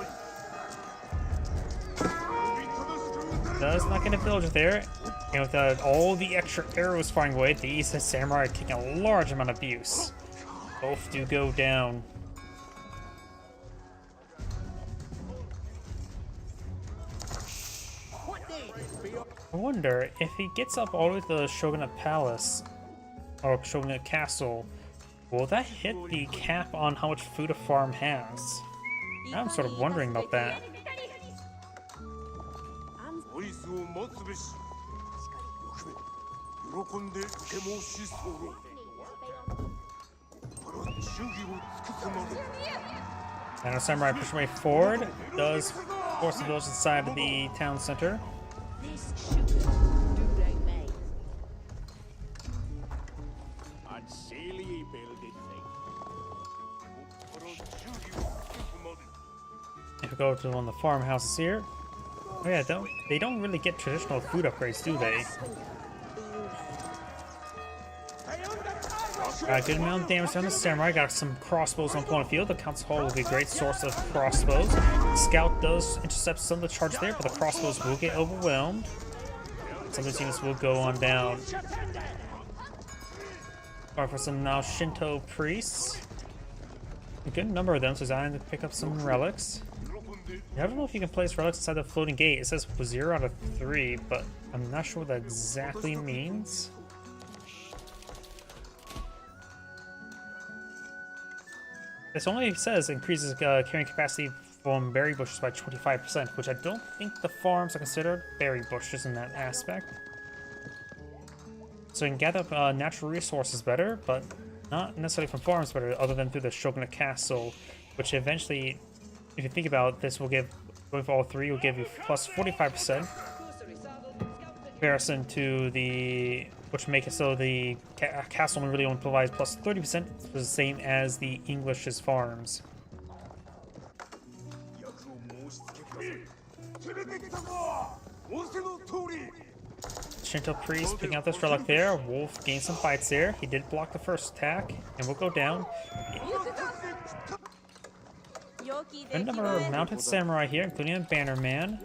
Does not get a villager there. And with all the extra arrows firing away, these samurai are taking a large amount of abuse. Both do go down. I wonder if he gets up all the way to the Shogunate Palace or Shogunate Castle, will that hit the cap on how much food a farm has? I'm sort of wondering about that. And a samurai push way forward, does force the village inside of the town center. If we go to one of the farmhouses here, oh yeah, they don't really get traditional food upgrades, do they? Good amount of damage on the samurai. Got some crossbows on point of field. The council hall will be a great source of crossbows. The scout does intercept some of the charge there, but the crossbows will get overwhelmed. Some of the units will go on down. Or for some now Shinto priests. A good number of them, so he's eyeing to pick up some relics. I don't know if you can place relics inside the floating gate. It says 0 out of 3, but I'm not sure what that exactly means. This only says increases carrying capacity from berry bushes by 25%, which I don't think the farms are considered berry bushes in that aspect. So you can gather up natural resources better, but not necessarily from farms, but other than through the Shogunate Castle, which eventually, if you think about it, this will give, going for all three, will give you plus 45%. Comparison to the, which make it so the castle really only provides plus 30%, which is the same as the English's farms. Shinto priest picking out this relic there. Wolf gained some fights there. He did block the first attack and will go down. A number of mounted samurai here, including a banner man.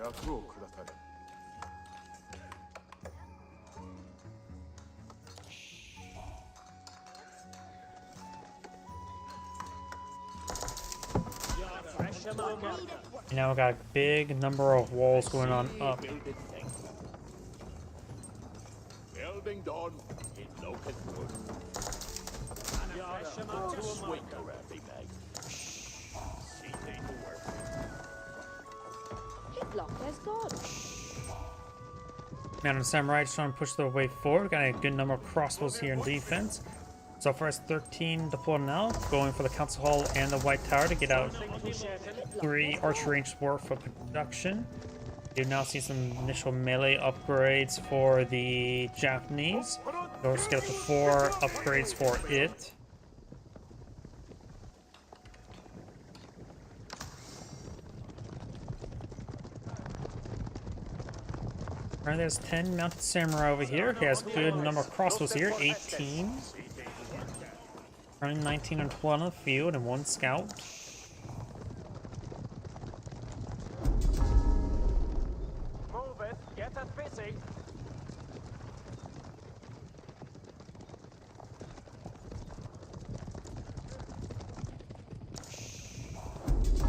And now we've got a big number of walls going on up. Mounted samurai just trying to push their way forward. Got a good number of crossbows here in defense. So far as 13 deployed now, going for the council hall and the White Tower to get out 3 archer range work for production. You now see some initial melee upgrades for the Japanese. They'll just get up to 4 upgrades for it. Alright, there's 10 mounted samurai over here. He has a good number of crossbows here, 18. Running 19 and 12 on the field and 1 scout. Move it, get it busy.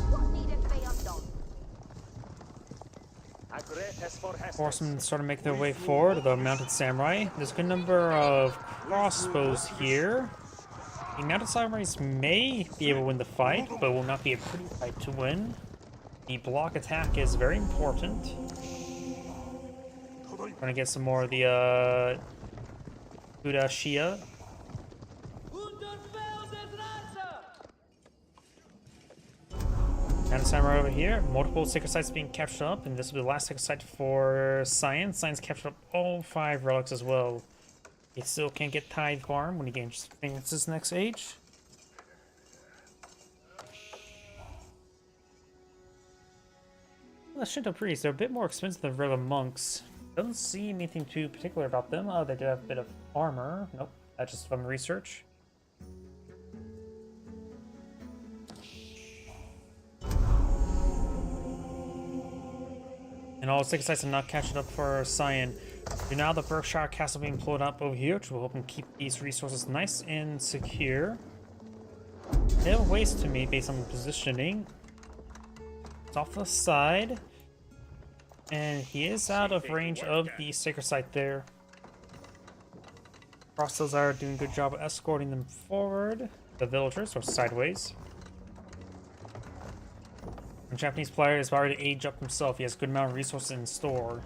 What needed to be undone? Horsemen sort of make their way forward, the mounted samurai. There's a good number of crossbows here. The Mounted Samurais may be able to win the fight, but will not be a pretty fight to win. The block attack is very important. Trying to get some more of the Buddha Shia. Mounted Samurai over here. Multiple sacred sites being captured up, and this will be the last sacred site for Science. Science captured up all 5 relics as well. He still can't get Tithe Farm when he gains his next age. The Shinto priests, they're a bit more expensive than regular monks. Doesn't see anything too particular about them. Oh, they do have a bit of armor. Nope, that's just from research. And all 6 sites are not catching up for Cyan. So now the Berkshire Castle being pulled up over here, which will help them keep these resources nice and secure. They have ways to me based on the positioning. It's off the side. And he is out of range of the sacred site there. Crosses are doing a good job of escorting them forward. The villagers, or sideways. The Japanese player is already aged up himself. He has a good amount of resources in store.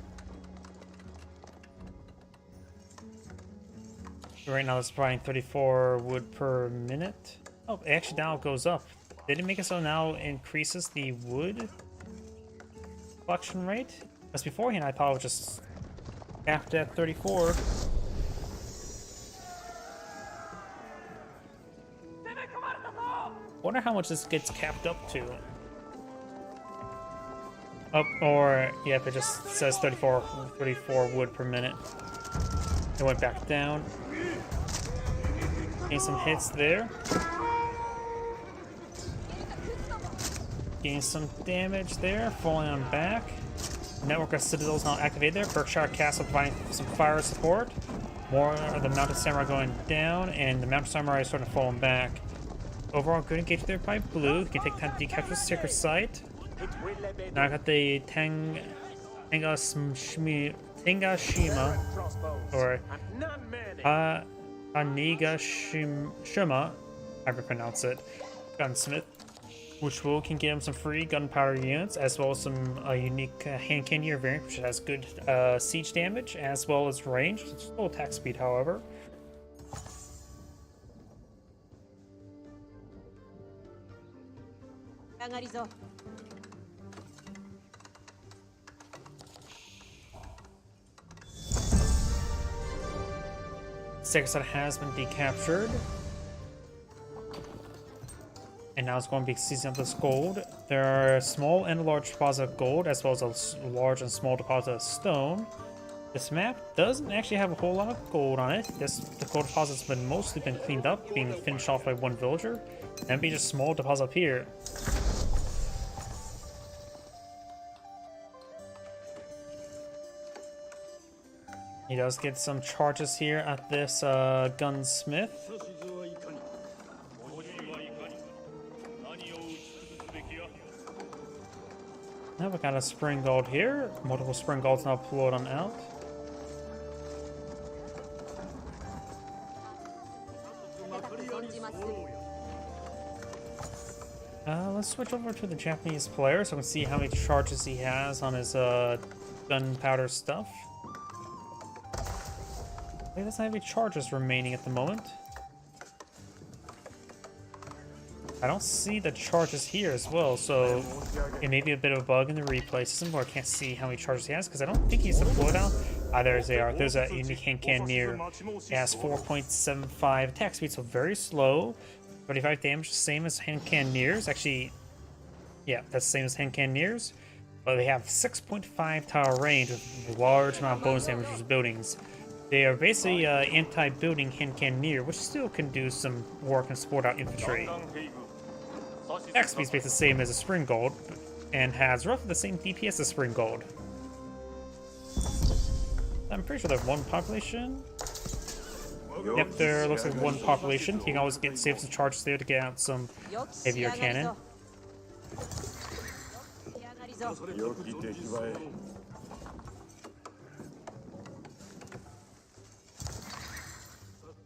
Right now it's providing 34 wood per minute. Oh, actually now it goes up. Did it make it so now it increases the wood collection rate? Because beforehand I thought it was just capped at 34. Wonder how much this gets capped up to. Up, or yeah, if it just says 34 wood per minute. It went back down. Getting some hits there. Getting some damage there, falling on back. Network of Citadels not activated there. Berkshire Castle providing some fire support. More of the Mounted Samurai going down, and the Mounted Samurai is sort of falling back. Overall, good engagement there by Blue. You can take time to decapture the sacred site. Now I got the Tangashima, or Anigashima, however you pronounce it, gunsmith, which can give him some free gunpowder units, as well as some unique hand cannoneer variant, which has good siege damage, as well as range. It's low attack speed, however. Sacred site has been decaptured. And now it's going to be seizing up this gold. There are a small and a large deposit of gold, as well as a large and small deposit of stone. This map doesn't actually have a whole lot of gold on it. The gold deposit's been mostly cleaned up, being finished off by one villager. And it'd be just small deposit up here. He does get some charges here at this gunsmith. Now we got a spring gold here. Multiple spring golds now pulled on out. Let's switch over to the Japanese player so we can see how many charges he has on his gunpowder stuff. He doesn't have any charges remaining at the moment. I don't see the charges here as well, so it may be a bit of a bug in the replay system where I can't see how many charges he has, because I don't think he's deployed out. There's they are. There's a unique hand cannoneer. It has 4.75 attack speed, so very slow. 35 damage, same as hand cannoneers. Actually, yeah, that's the same as hand cannoneers. But they have 6.5 tower range with a large amount of bonus damage to buildings. They are basically anti-building hand cannoneer, which still can do some work and support out infantry. Attack speed is basically the same as a spring gold, and has roughly the same DPS as spring gold. I'm pretty sure there's one population. Yep, there looks like one population. You can always save some charges there to get out some heavier cannon.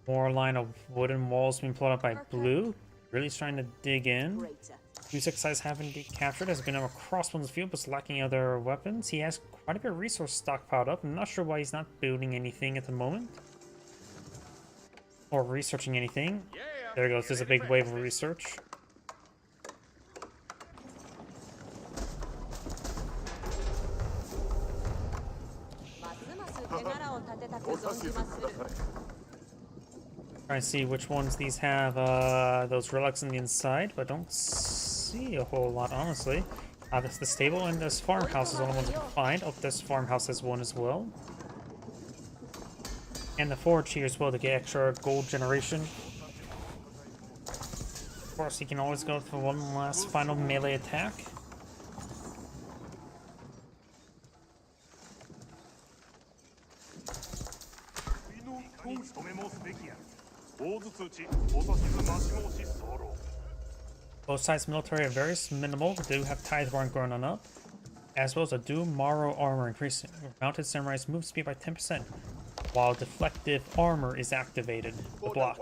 More line of wooden walls being pulled up by blue. Really trying to dig in. Greater. 265 haven't been captured. Has a good number of crossbows in the field, but is lacking other weapons. He has quite a bit of resource stockpiled up. I'm not sure why he's not building anything at the moment. Or researching anything. There he goes. There's a big wave of research. Trying to see which ones these have those relics on the inside, but don't see a whole lot, honestly. That's the stable, and this farmhouse is the only ones I can find. Oh, this farmhouse has one as well. And the forge here as well to get extra gold generation. Of course, you can always go for one last final melee attack. Both sides military are very minimal. They do have Tideborn going on up, as well as a Doom Morrow armor increasing mounted samurai's move speed by 10%, while deflective armor is activated. The block.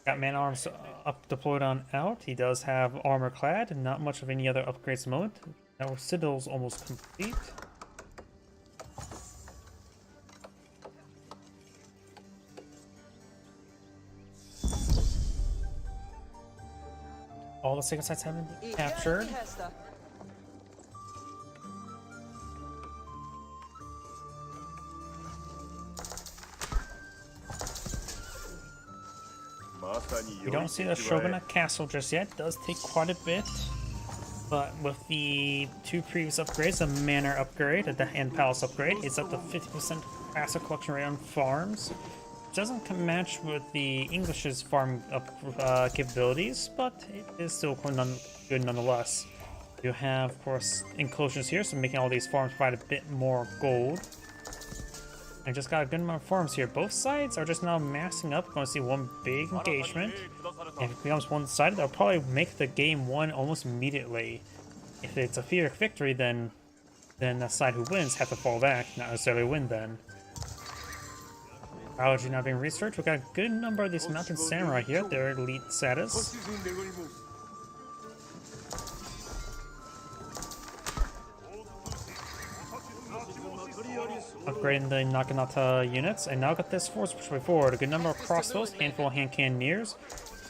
Got man arms up deployed on out. He does have armor clad, not much of any other upgrades at the moment. Now Citadel's almost complete. All the second sites haven't been captured. We don't see the Shogunate Castle just yet. It does take quite a bit. But with the two previous upgrades, the Manor upgrade and the Hand Palace upgrade, it's up to 50% asset collection rate on farms. Doesn't match with the English's farm capabilities, but it is still good nonetheless. You have, of course, enclosures here, so making all these farms provide a bit more gold. I just got a good amount of farms here. Both sides are just now massing up. Going to see one big engagement. If it becomes one-sided, they'll probably make the game one almost immediately. If it's a Pyrrhic victory, then the side who wins have to fall back, not necessarily win then. Biology now being researched. We've got a good number of these mountain samurai here. They're elite status. Upgrading the Naginata units, and now got this force push way forward. A good number of crossbows, handful of hand cannoneers,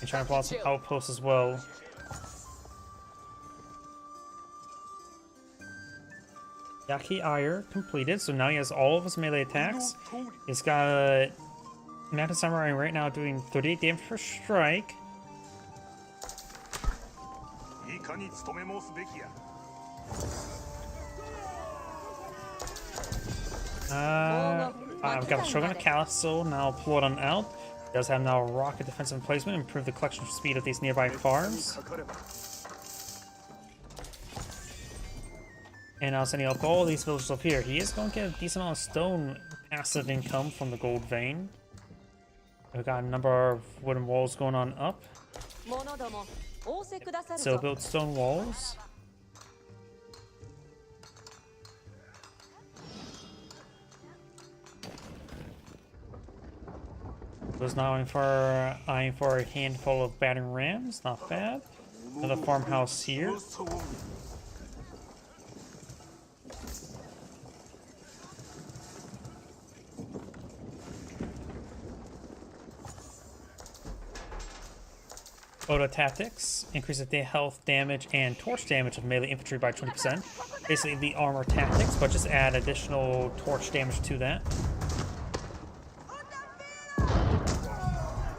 and trying to pull out some outposts as well. Yaki Ire completed, so now he has all of his melee attacks. He's got a Mountain Samurai right now doing 38 damage per strike. I've got the Shogunate Castle now pulled on out. He does have now a rocket defensive placement, improve the collection speed of these nearby farms. And now sending up all these villagers up here. He is going to get a decent amount of stone passive income from the gold vein. We've got a number of wooden walls going on up. So build stone walls. Was now eyeing for a handful of battering rams. Not bad. Another farmhouse here. Oda Tactics increases the health damage and torch damage of melee infantry by 20%. Basically the armor tactics, but just add additional torch damage to that.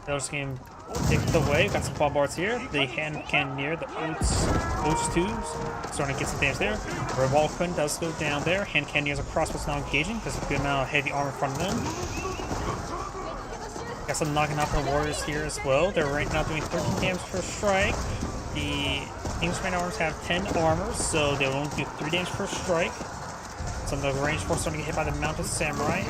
They'll just game take the way. Got some bombards here. The hand cannoneer, the Oats 2, starting to get some damage there. Revolkun does go down there. Hand cannoneers are crossbows now engaging. There's a good amount of heavy armor in front of them. Got some Naginata warriors here as well. They're right now doing 13 damage per strike. The English man armors have 10 armor, so they'll only do 3 damage per strike. Some of the range force starting to get hit by the mounted samurai.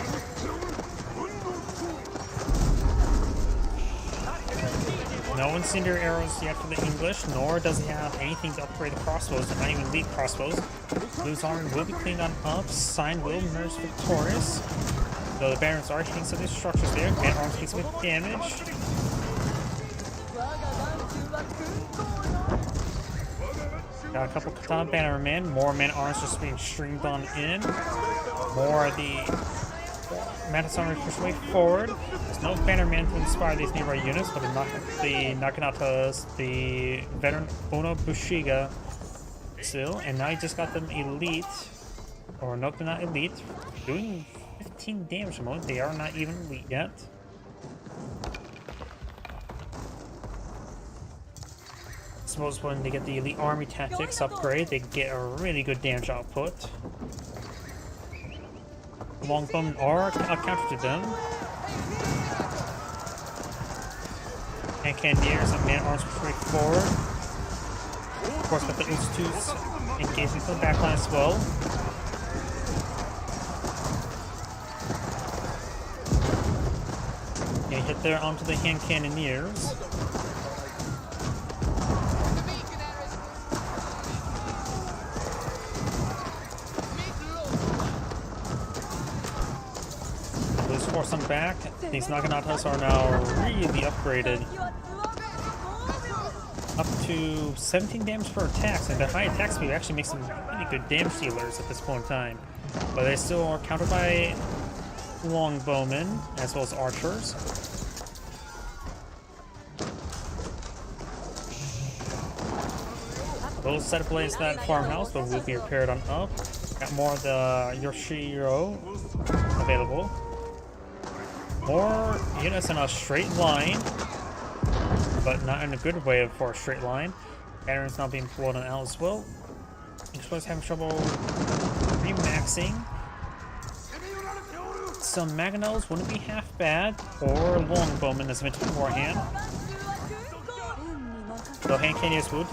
No incendiary arrows yet for the English, nor does he have anything to upgrade the crossbows. They're not even elite crossbows. Blue's armor will be cleaned on up. Sign will emerge victorious. So the Barons are hitting some of these structures there. Man arms takes some damage. Got a couple Katana Bannermen. More Man arms just being streamed on in. More of the Mantis armor push way forward. There's no Bannerman to inspire these nearby units, but the Naganatas, the veteran Ono Bushiga still, and now you just got them elite. Or nope, they're not elite. Doing 15 damage a moment. They are not even elite yet. I suppose when they get the elite army tactics upgrade, they get a really good damage output. Longbowmen are a counter to them. And Cannoneers and Man arms push forward. Of course, got the Ustu's engaging from the backline as well. Yeah, hit there onto the hand Cannoneers. Force them back. These Naganatas are now really upgraded. Up to 17 damage per attack, and their high attack speed actually makes them really good damage dealers at this point in time. But they still are countered by longbowmen as well as archers. Those set ablaze that farmhouse, but will be repaired on up. Got more of the Yoshiro available. More units in a straight line, but not in a good way for a straight line. Baron's not being pulled on out as well. Explorer's having trouble remaxing. Some Mangonels wouldn't be half bad, or Longbowmen as mentioned beforehand. So hand Cannoneers will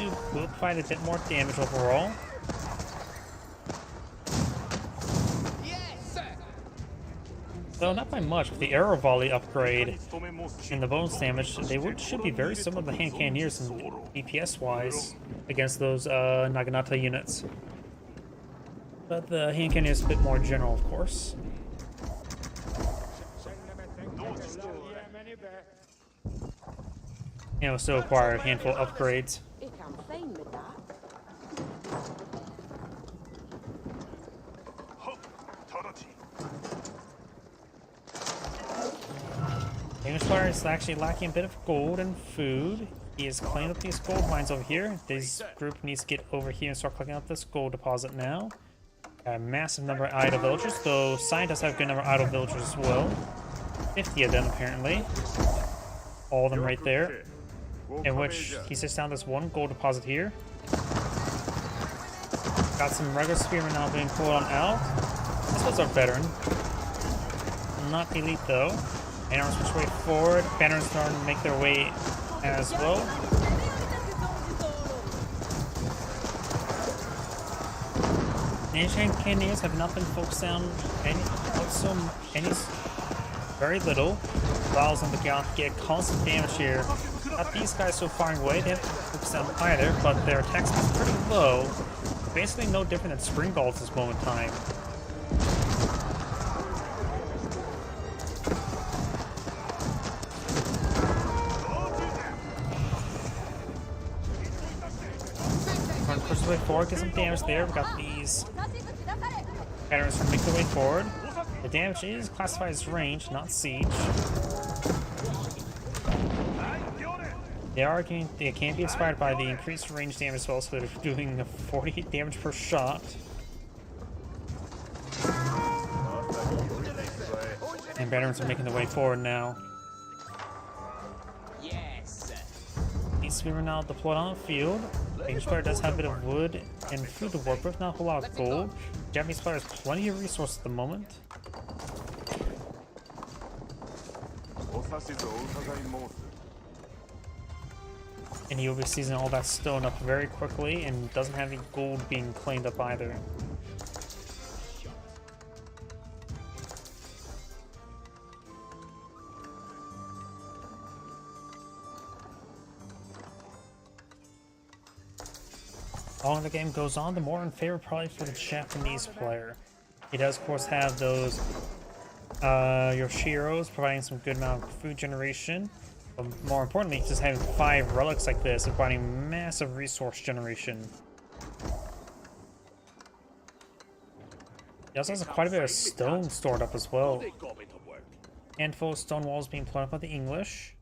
provide a bit more damage overall. Though not by much, with the arrow volley upgrade and the bonus damage, they should be very similar to the hand Cannoneers in DPS wise against those Naginata units. But the hand Cannoneer is a bit more general, of course. And will still require a handful of upgrades. Damage Flyer is actually lacking a bit of gold and food. He has claimed up these gold mines over here. This group needs to get over here and start collecting up this gold deposit now. A massive number of idle villagers, though Sai does have a good number of idle villagers as well. 50 of them apparently. All of them right there. In which he sits down this one gold deposit here. Got some regular spearmen now being pulled on out. This was our veteran. Not elite though. Man arms push way forward. Banners starting to make their way as well. Ancient Cannoneers have not been focused on very little. Allows them to get constant damage here. Not these guys so far away, they haven't focused on either, but their attack speed is pretty low. Basically no different than Spring Balls at this moment in time. Push the way forward, get some damage there. We've got these patterns to make their way forward. The damage is classified as range, not siege. They can be inspired by the increased range damage as well, so they're doing 40 damage per shot. And veterans are making their way forward now. These spearmen now deployed on the field. Japanese player does have a bit of wood and food to work with, not a whole lot of gold. Japanese player has plenty of resources at the moment. And he will be seizing all that stone up very quickly and doesn't have any gold being claimed up either. The longer the game goes on, the more in favor probably for the Japanese player. He does, of course, have those Yoshiro's providing some good amount of food generation. But more importantly, just having 5 relics like this and providing massive resource generation. He also has quite a bit of stone stored up as well. Handful of stone walls being put up by the English.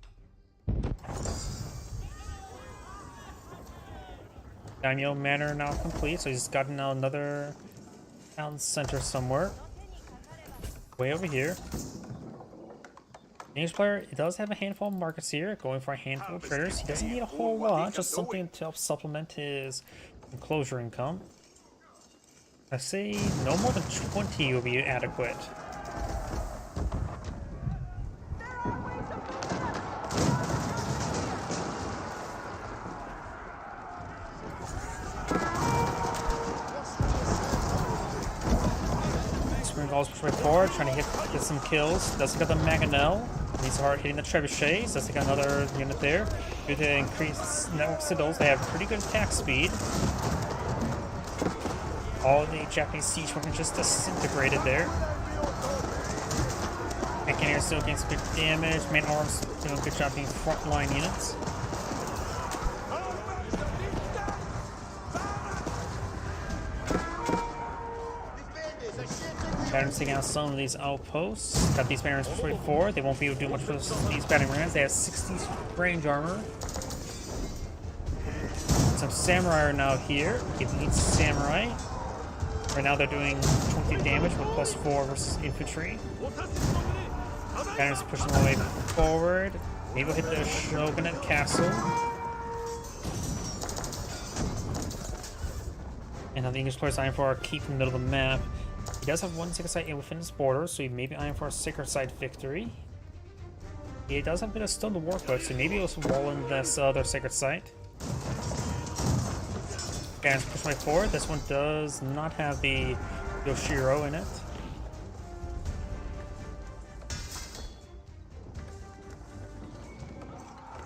Daimyo Manor now complete, so he's gotten another town center somewhere. Way over here. The English player does have a handful of markets here, going for a handful of traders. He doesn't need a whole lot, just something to help supplement his enclosure income. I say no more than 20 will be adequate. Spring Gulls push forward, trying to get some kills. Does take out the Mangonel. These are hitting the trebuchets. Does take out another unit there. Due to increased network signals, they have pretty good attack speed. All the Japanese siege weapons just disintegrated there. Cannoneers still getting some good damage. Main arms doing a good job being frontline units. Batterings taking out some of these outposts. Got these batterings push forward. They won't be able to do much for these battering rams. They have 60 range armor. Some samurai are now here. Elite samurai. Right now they're doing 20 damage with +4 versus infantry. Batterings pushing their way forward. Maybe we'll hit the Shogunate Castle. And now the English player's eyeing for a keep in the middle of the map. He does have one sacred site within his borders, so he may be eyeing for a sacred site victory. He does have a bit of stone to work with, so maybe he'll wall in this other sacred site. Guys, push my forward. This one does not have the Yoshiro in it.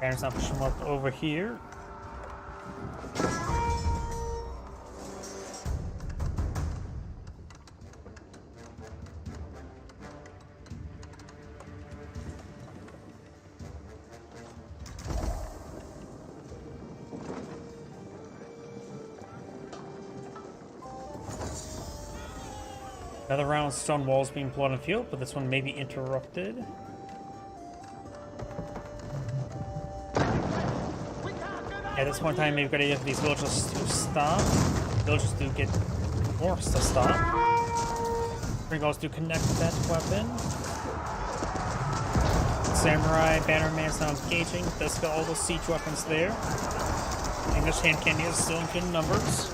Guys, now pushing up over here. Another round of stone walls being pulled on the field, but this one may be interrupted. At this point in time, maybe we've got to get these villagers to stop. Villagers do get forced to stop. Gringos do connect that weapon. Samurai Bannerman's now engaging. Does got all those siege weapons there. English hand candy is still in good numbers.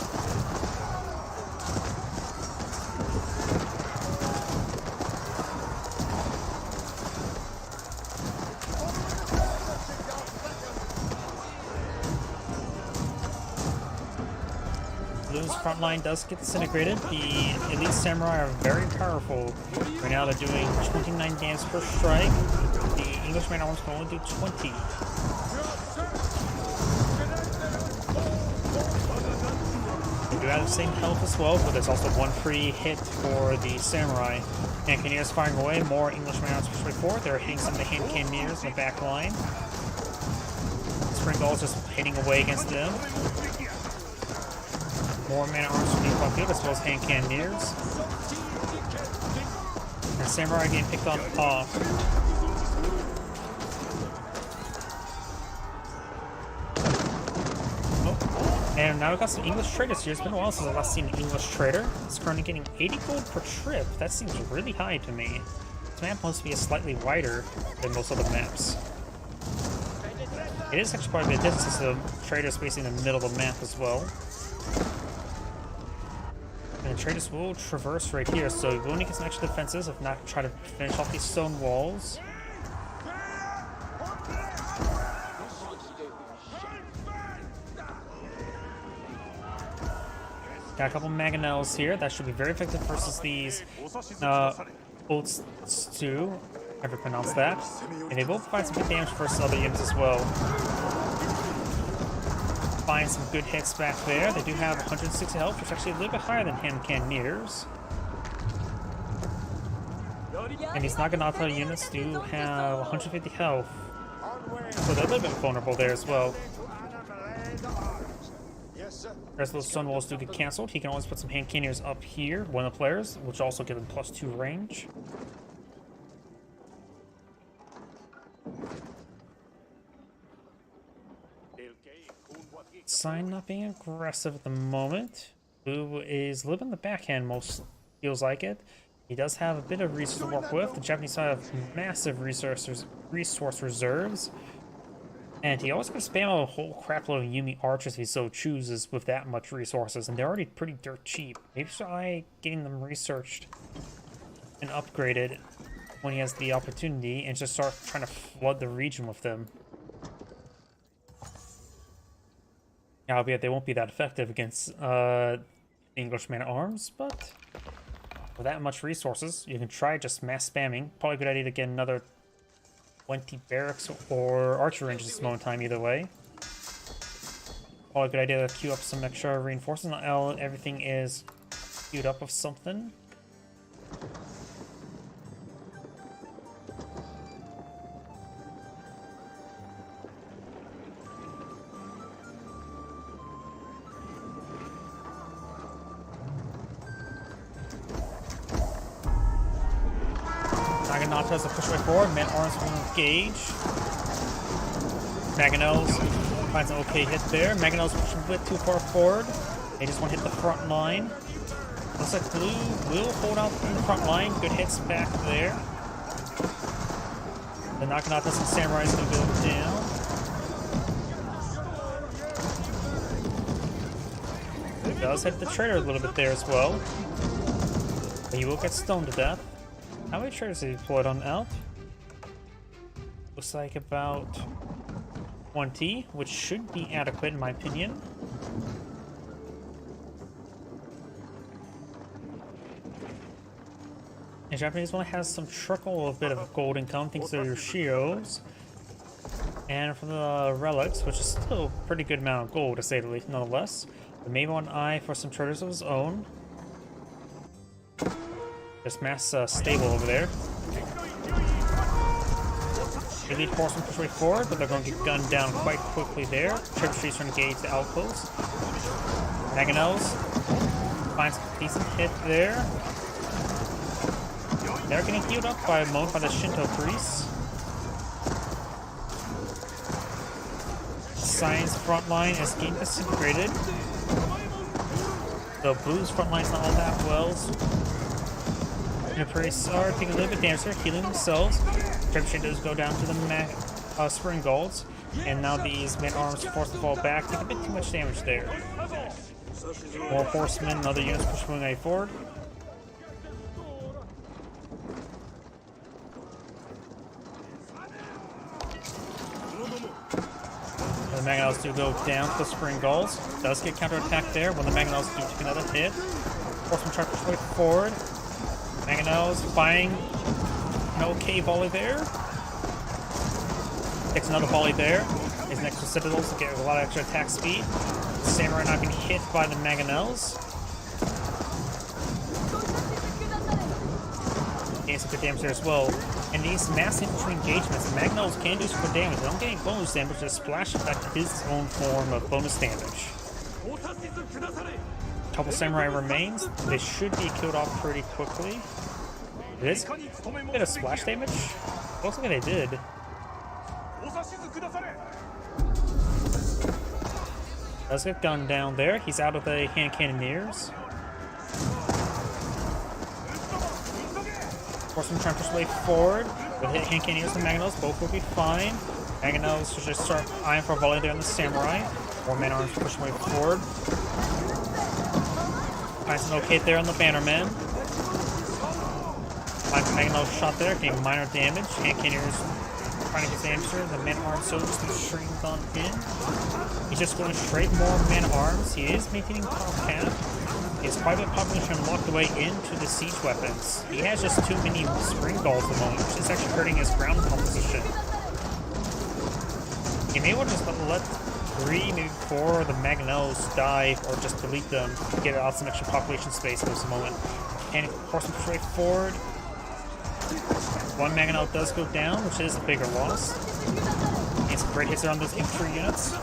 Front line does get disintegrated. The elite samurai are very powerful. Right now they're doing 29 damage per strike. The English man arms can only do 20. They do have the same health as well, but there's also one free hit for the samurai. Hand cannoneers firing away. More English man arms push forward. They're hitting some of the hand cannoneers in the back line. Spring Gulls just hitting away against them. More man arms from the front field as well as hand cannoneers. And samurai getting picked on off. Oh. And now we've got some English traders here. It's been a while since I've last seen an English trader. It's currently getting 80 gold per trip. That seems really high to me. This map must be slightly wider than most other maps. It is actually quite a bit of distance, so the traders facing in the middle of the map as well. And the traders will traverse right here, so we will need to get some extra defenses, if not try to finish off these stone walls. Got a couple Mangonels here. That should be very effective versus these Oats Stew, however you pronounce that. And they will provide some good damage versus other units as well. Find some good hits back there. They do have 160 health, which is actually a little bit higher than hand cannoneers. And these Naginata units do have 150 health, so they're a little bit vulnerable there as well. Yes, sir. As those stun walls do get cancelled, he can always put some hand cannoneers up here, one of the players, which also give him +2 range. Sign not being aggressive at the moment. Blue is living the backhand, most feels like it. He does have a bit of resources to work with. The Japanese side have massive resource reserves. And he always can spam a whole crapload of Yumi archers if he so chooses with that much resources. And they're already pretty dirt cheap. Maybe try getting them researched and upgraded when he has the opportunity and just start trying to flood the region with them. Albeit they won't be that effective against English man-at-arms, but with that much resources, you can try just mass spamming. Probably a good idea to get another 20 barracks or archer ranges this moment in time, either way. Probably a good idea to queue up some extra reinforcements. Not everything is queued up with something. Naginata is a push way forward. Men-at-arms will engage. Mangonels finds an okay hit there. Mangonels pushing a bit too far forward. They just want to hit the front line. Looks like Blue will hold out in the front line. Good hits back there. The Naginatas and Samurais can go down. He does hit the trader a little bit there as well. But he will get stoned to death. How many traders did he deployed on Alp? Looks like about 20, which should be adequate in my opinion. The Japanese only has some trickle of bit of gold income thanks to their Shios. And for the relics, which is still a pretty good amount of gold to say the least, nonetheless. The maybe one eye for some traders of his own. This mass stable over there. Elite horsemen push way forward, but they're going to get gunned down quite quickly there. Trebuchets trying to engage the outpost. Mangonels finds a decent hit there. They're getting healed up by a moment by the Shinto priests. Science front line is getting disintegrated. The Blue's front line's not all that well. The priests are taking a little bit of damage there, healing themselves. Trebuchet does go down to the Spring Golds, and now these men-at-arms forced to fall back, take a bit too much damage there. More horsemen and other units push moving way forward. The Mangonels do go down to the Spring Golds. Does get counterattacked there when the Mangonels do take another hit. Horsemen try to push way forward. Mangonels firing an okay volley there. Takes another volley there. His next to Citadels to get a lot of extra attack speed. Samurai not being hit by the Mangonels. Gains some good damage there as well. And these mass infantry engagements, the Mangonels can do some good damage. They don't get any bonus damage, just splash effect his own form of bonus damage. Couple Samurai remains. They should be killed off pretty quickly. It is a bit of splash damage. Looks like they did. Does get gunned down there. He's out of the hand cannoneers. Horsemen trying to push way forward. With hand cannoneers and Mangonels, both will be fine. Mangonels should just start eyeing for a volley there on the Samurai. More men-at-arms pushing way forward. Finds an okay there on the Bannerman. Finds a Mangonel shot there, getting minor damage. Hand cannoneers trying to get the answer. The men-at-arms soldiers can stream on in. He's just going straight more men-at-arms. He is maintaining top cap. His private population locked away into the siege weapons. He has just too many Spring Golds at the moment, which is actually hurting his ground composition. He may want to just let 3, maybe 4 of the Mangonels die, or just delete them to get out some extra population space for this moment. And horsemen push way forward. One Mangonel does go down, which is a bigger loss. Getting some great hits around those infantry units.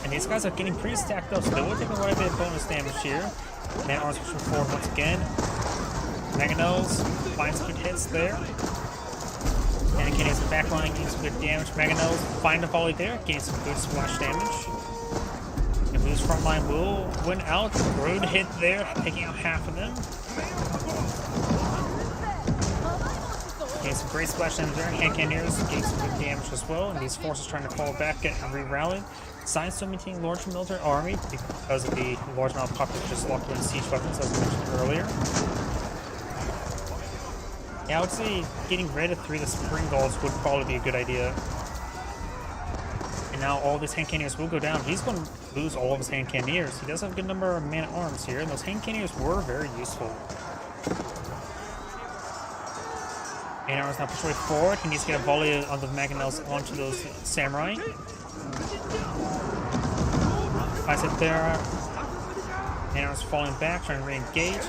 And these guys are getting pretty stacked up, so they will take quite a bit of bonus damage here. Man-at-arms pushing forward once again. Mangonels find some good hits there. And getting some backline, getting some good damage. Mangonels find a volley there, getting some good splash damage. And Blue's front line will win out. Rude hit there, taking out half of them. Getting some great splash damage there. Hand Cannoneers getting some good damage as well. And these forces trying to fall back and re-rally. Science still maintaining large military army because of the large amount of population just locked in siege weapons, as I mentioned earlier. Yeah, I would say getting rid of 3 of the Spring Gulls would probably be a good idea. And now all of his Hand Cannoneers will go down. He's going to lose all of his Hand Cannoneers. He does have a good number of man-at-arms here, and those Hand Cannoneers were very useful. Man-at-arms now push way forward. He needs to get a volley on the Mangonels onto those Samurai. Nice hit there. Man-at-arms falling back, trying to re-engage.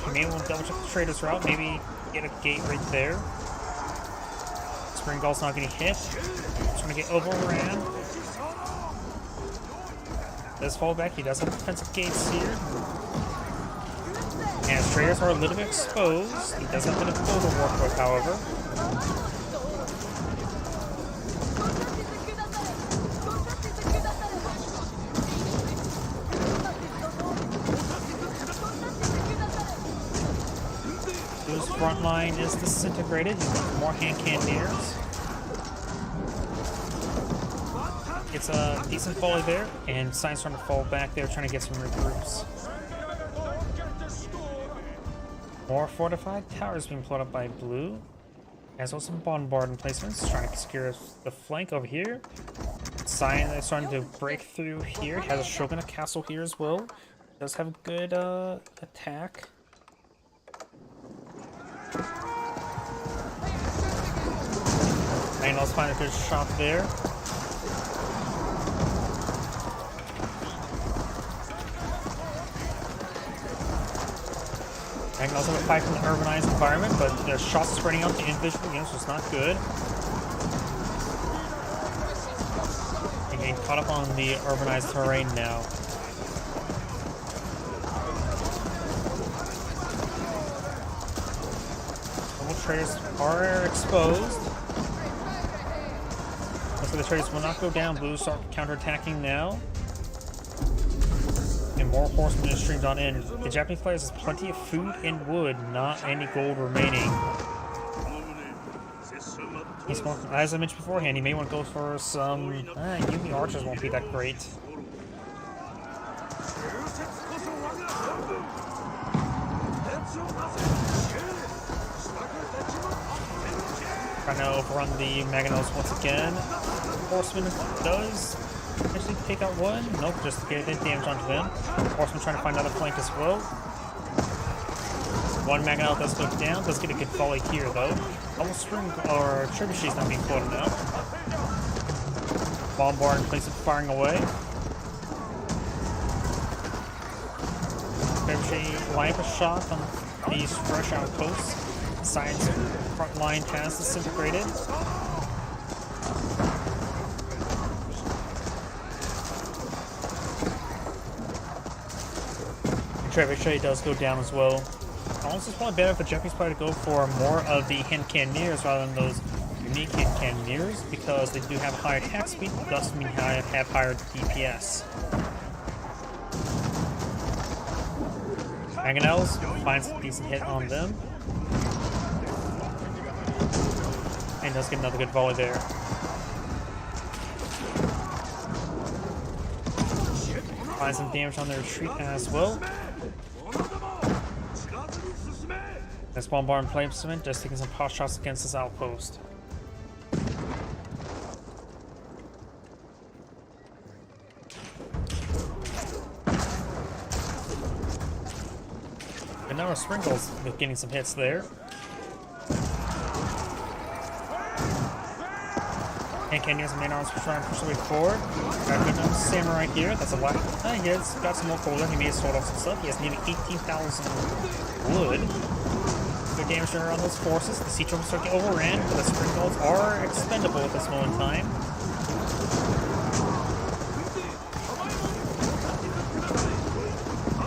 He may want to double check the trader's route, maybe get a gate right there. Spring Gull's not getting hit. Trying to get overran. Does fall back. He does have defensive gates here. And his traders are a little bit exposed. He does have a bit of gold to work with, however. Blue's front line is disintegrated. He's got more Hand Cannoneers. It's a decent volley there, and Science trying to fall back there, trying to get some regroups. More fortified towers being put up by Blue, as well as some bombarding placements, trying to secure the flank over here. Science is starting to break through here. Has a Shogunate castle here as well. Does have a good attack. Mangonels find a good shot there. Mangonels have a fight in the urbanized environment, but their shots spreading out to individual units was not good. And getting caught up on the urbanized terrain now. Normal traders are exposed. Looks like the traders will not go down. Blue start counterattacking now. And more horsemen is streamed on in. The Japanese players has plenty of food and wood, not any gold remaining. He's going, as I mentioned beforehand, he may want to go for some. Yumi archers won't be that great. Trying to overrun the Mangonels once again. Horseman does actually take out one. Nope, just get damage onto them. Horseman trying to find another flank as well. One Mangonel does go down. Does get a good volley here though. Almost spring or trebuchet's not being quoted now. Bombard in place of firing away. Trebuchet line up a shot on these fresh outposts. Science front line has disintegrated. Trebuchet does go down as well. Also, it's probably better for the Japanese player to go for more of the Hand Cannoneers rather than those unique Hand Cannoneers, because they do have a higher attack speed, thus mean have higher DPS. Mangonels finds a decent hit on them. And does get another good volley there. Finds some damage on their retreat as well. This bombard placement just taking some pot shots against this outpost. And now our Sprinkles getting some hits there. And Kenya's main arms for trying to push the way forward. Got good enough samurai here. That's a lot. He has got some more cola. He may have sold off some stuff. He has nearly 18,000 wood. Good damage around those forces. The siege troops start to overran, but the spring guards are expendable at this moment in time.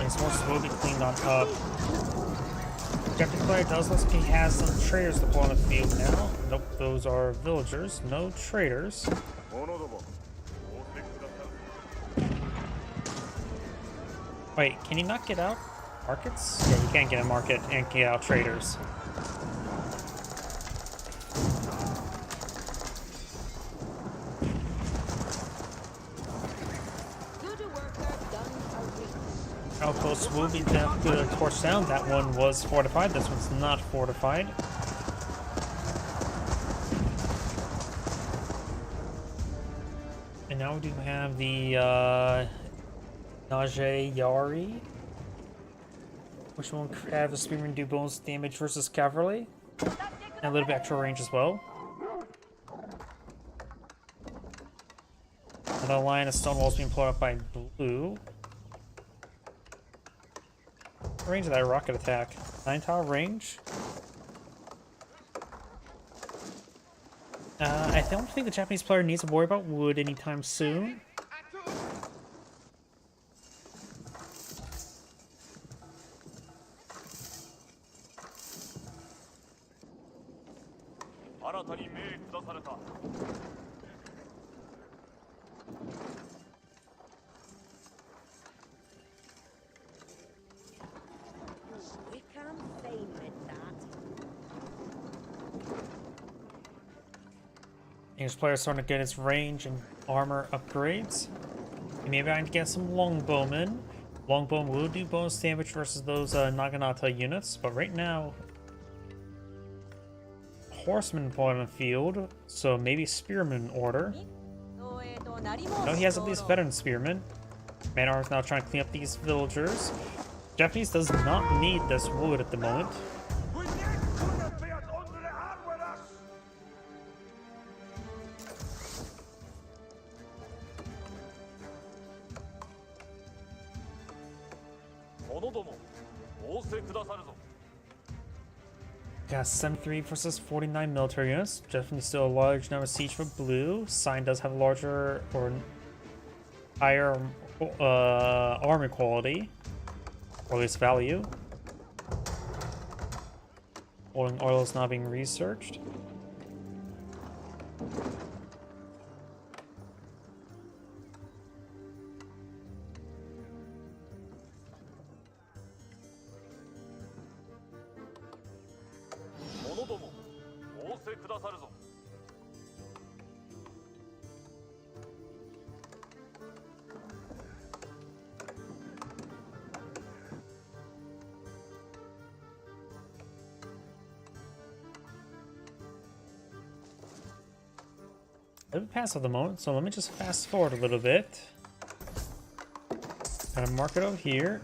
These forces will be cleaned on up. Japanese player does look like he has some traders deployed on the field now. Nope, those are villagers, no traders. Wait, can he not get out markets? Yeah, he can't get a market and get out traders. Outposts will be torched down. That one was fortified. This one's not fortified. And now we do have the Nage Yari, which will have the spearman do bonus damage versus cavalry, and a little bit extra range as well. Another line of stone walls being pulled up by blue. Range of that rocket attack. 9 tower range. I don't think the Japanese player needs to worry about wood anytime soon. English player starting to get his range and armor upgrades. He may be trying to get some longbowmen. Longbowmen will do bonus damage versus those Naginata units, but right now, horsemen deployed on the field, so maybe spearmen order. No, he has at least veteran spearmen. Man is now trying to clean up these villagers. Japanese does not need this wood at the moment. Got 73 versus 49 military units. Definitely still a large number of siege for blue. Sign does have larger or higher armor quality, or at least value. Oil and oil is now being researched. Let me pass at the moment, so let me just fast forward a little bit. Kind of mark it over here.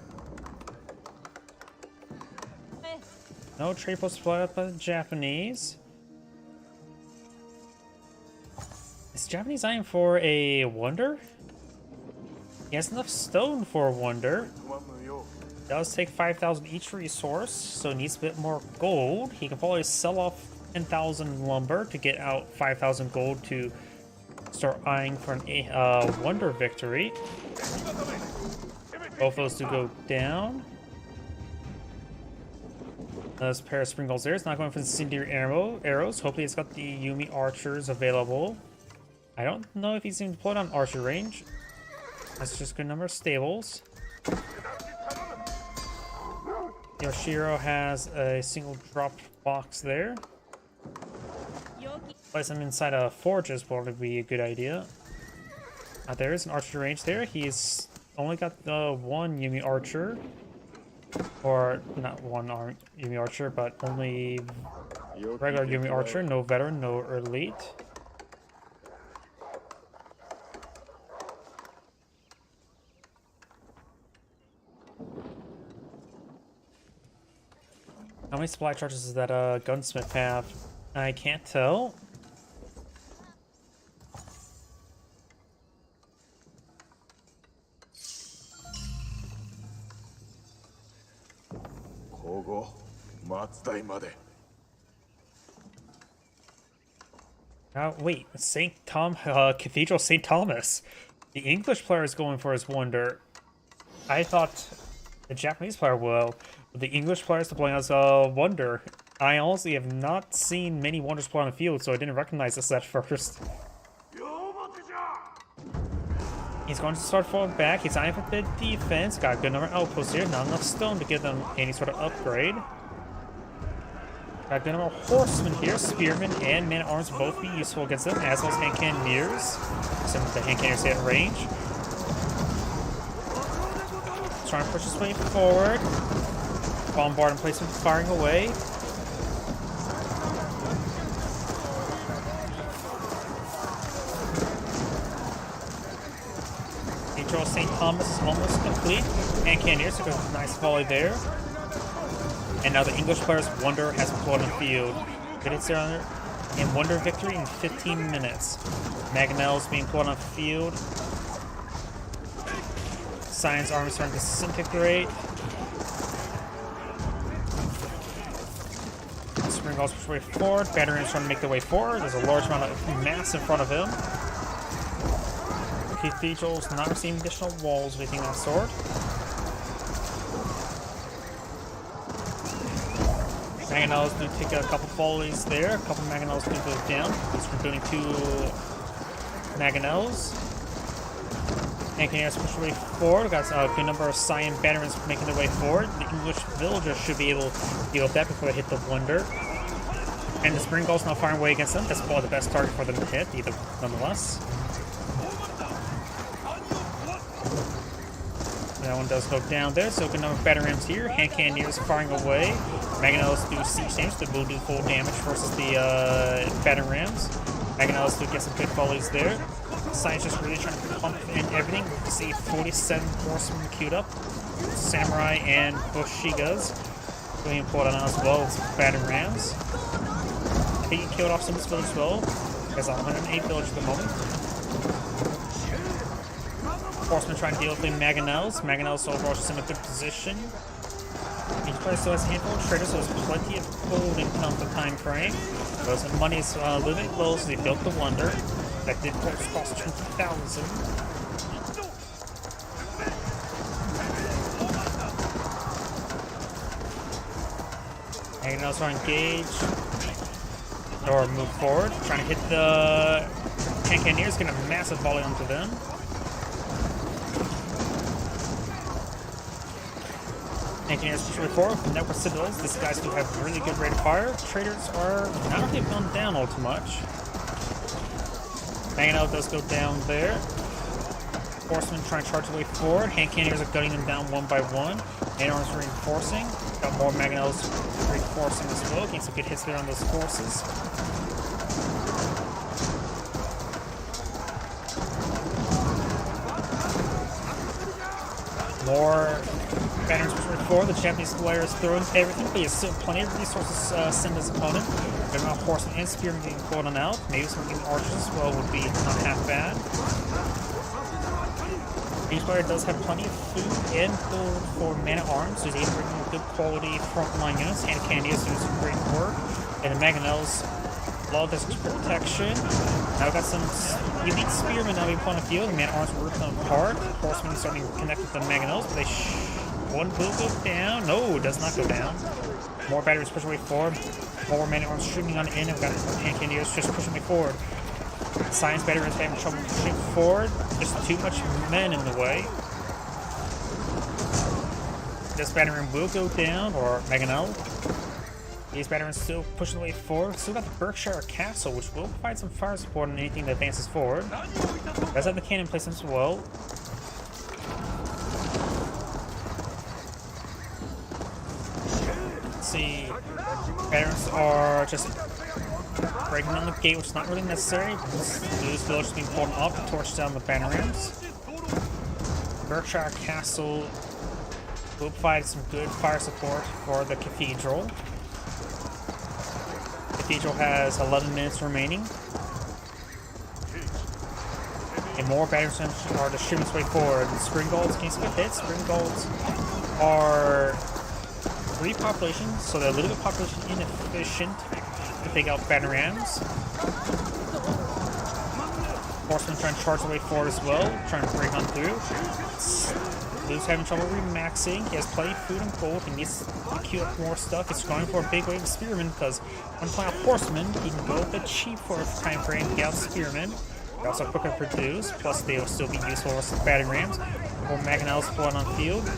No trade post supplied up by the Japanese. Is the Japanese eyeing for a wonder? He has enough stone for a wonder. It does take 5,000 each resource, so it needs a bit more gold. He can probably sell off 10,000 lumber to get out 5,000 gold to start eyeing for an wonder victory. Both those do go down. This pair of spring guards there. It's not going for the incendiary arrows. Hopefully it's got the Yumi archers available. I don't know if he's even deployed on archer range. That's just a good number of stables. Yoshiro has a single drop box there. Place him inside a forge is probably be a good idea. There is an archer range there. He's only got the one Yumi archer. Or not one Yumi archer, but only regular Yumi archer. No veteran, no elite. How many supply charges does that gunsmith have? I can't tell. 後松代まで Wait, Cathedral St. Thomas. The English player is going for his wonder. I thought the Japanese player will, but the English player is deploying as a wonder. I honestly have not seen many wonders play on the field, so I didn't recognize this at first. He's going to start falling back. He's eyeing for the defense. Got a good number of outposts here. Not enough stone to give them any sort of upgrade. Got a good number of horsemen here. Spearmen and men-at-arms will both be useful against them, as well as hand cannoneers. Some of the hand cannoneers at range. Trying to push his way forward. Bombard and placement firing away. Cathedral St. Thomas is almost complete. Hand cannoneers took a nice volley there. And now the English player's wonder has been put on the field. Good hits there and wonder victory in 15 minutes. Mangonels being put on the field. Science army starting to disintegrate. Springall's push way forward. Veterans trying to make their way forward. There's a large amount of mass in front of him. The Cathedral's not receiving additional walls or anything of that sort. Mangonels do take a couple volleys there. A couple Mangonels do go down. He's recruiting 2 Mangonels. And can push their way forward. We've got a good number of Scion veterans making their way forward. The English villagers should be able to deal with that before they hit the wonder. And the Springall's now firing away against them. That's probably the best target for them to hit, either nonetheless. That one does go down there, so a good number of veterans here. Hand cannoneers firing away. Mangonels do siege damage, that will do full damage versus the veteran rams. Mangonels do get some good volleys there. Science just really trying to pump in everything. You see 47 horsemen queued up. Samurai and Bushigas being pulled on as well as veteran rams. I think he killed off some of this village as well. There's 108 villages at the moment. Horsemen trying to deal with the Mangonels. Mangonels overall just in a good position. Each player still has a handful of traders, so there's plenty of gold income for the time frame. Those money is a little bit low, so they built the wonder. That did cost 20,000. Mangonels are engaged or move forward, trying to hit the hand cannoneers, getting a massive volley onto them. Engineers push forward with network citadels. These guys do have really good rate of fire. Traders are not really gone down all too much. Mangonel does go down there. Horsemen trying to charge their way forward. Hand cannoneers are gunning them down one by one. Man-arms reinforcing. Got more Mangonels reinforcing as well. Getting some good hits there on those forces. More veterans pushing forward. The Japanese player is throwing everything, but he has still plenty of resources to send his opponent. There's not horsemen and spearmen being pulled on out. Maybe some archers as well would be not half bad. Each player does have plenty of food and gold for man-at-arms, so he's able to bring in good quality frontline units. Hand cannoneers doing some great work. And the Mangonels love this protection. Now we've got some elite spearmen now being put on the field. The man-at-arms will rip them apart. Horsemen starting to connect with the Mangonels, but one will go down. No, it does not go down. More batteries push away forward. More man-at-arms shooting on in. We've got hand cannoneers just pushing me forward. Science veterans having trouble pushing forward. Just too much men in the way. This veteran will go down, or Mangonel. These veterans still pushing the way forward. Still got the Berkshire Castle, which will provide some fire support on anything that advances forward. Does have the cannon placement as well. Let's see. Veterans are just breaking down the gate, which is not really necessary. These villagers being pulled up to torch down the banner rams. Berkshire Castle will provide some good fire support for the cathedral. Cathedral has 11 minutes remaining. And more batters are just shooting its way forward. The Springalds getting some good hits. Springalds are 3 populations, so they're a little bit population inefficient to take out battering rams. Horseman trying to charge the way forward as well, trying to break on through. Lou's having trouble remaxing. He has plenty of food and gold. He needs to queue up more stuff. He's going for a big wave of spearmen because when playing a horseman, he can go a bit cheap for a time frame. Get out spearmen. They're also quicker to produce, plus they will still be useful as battering rams. More mangonels spawn on field.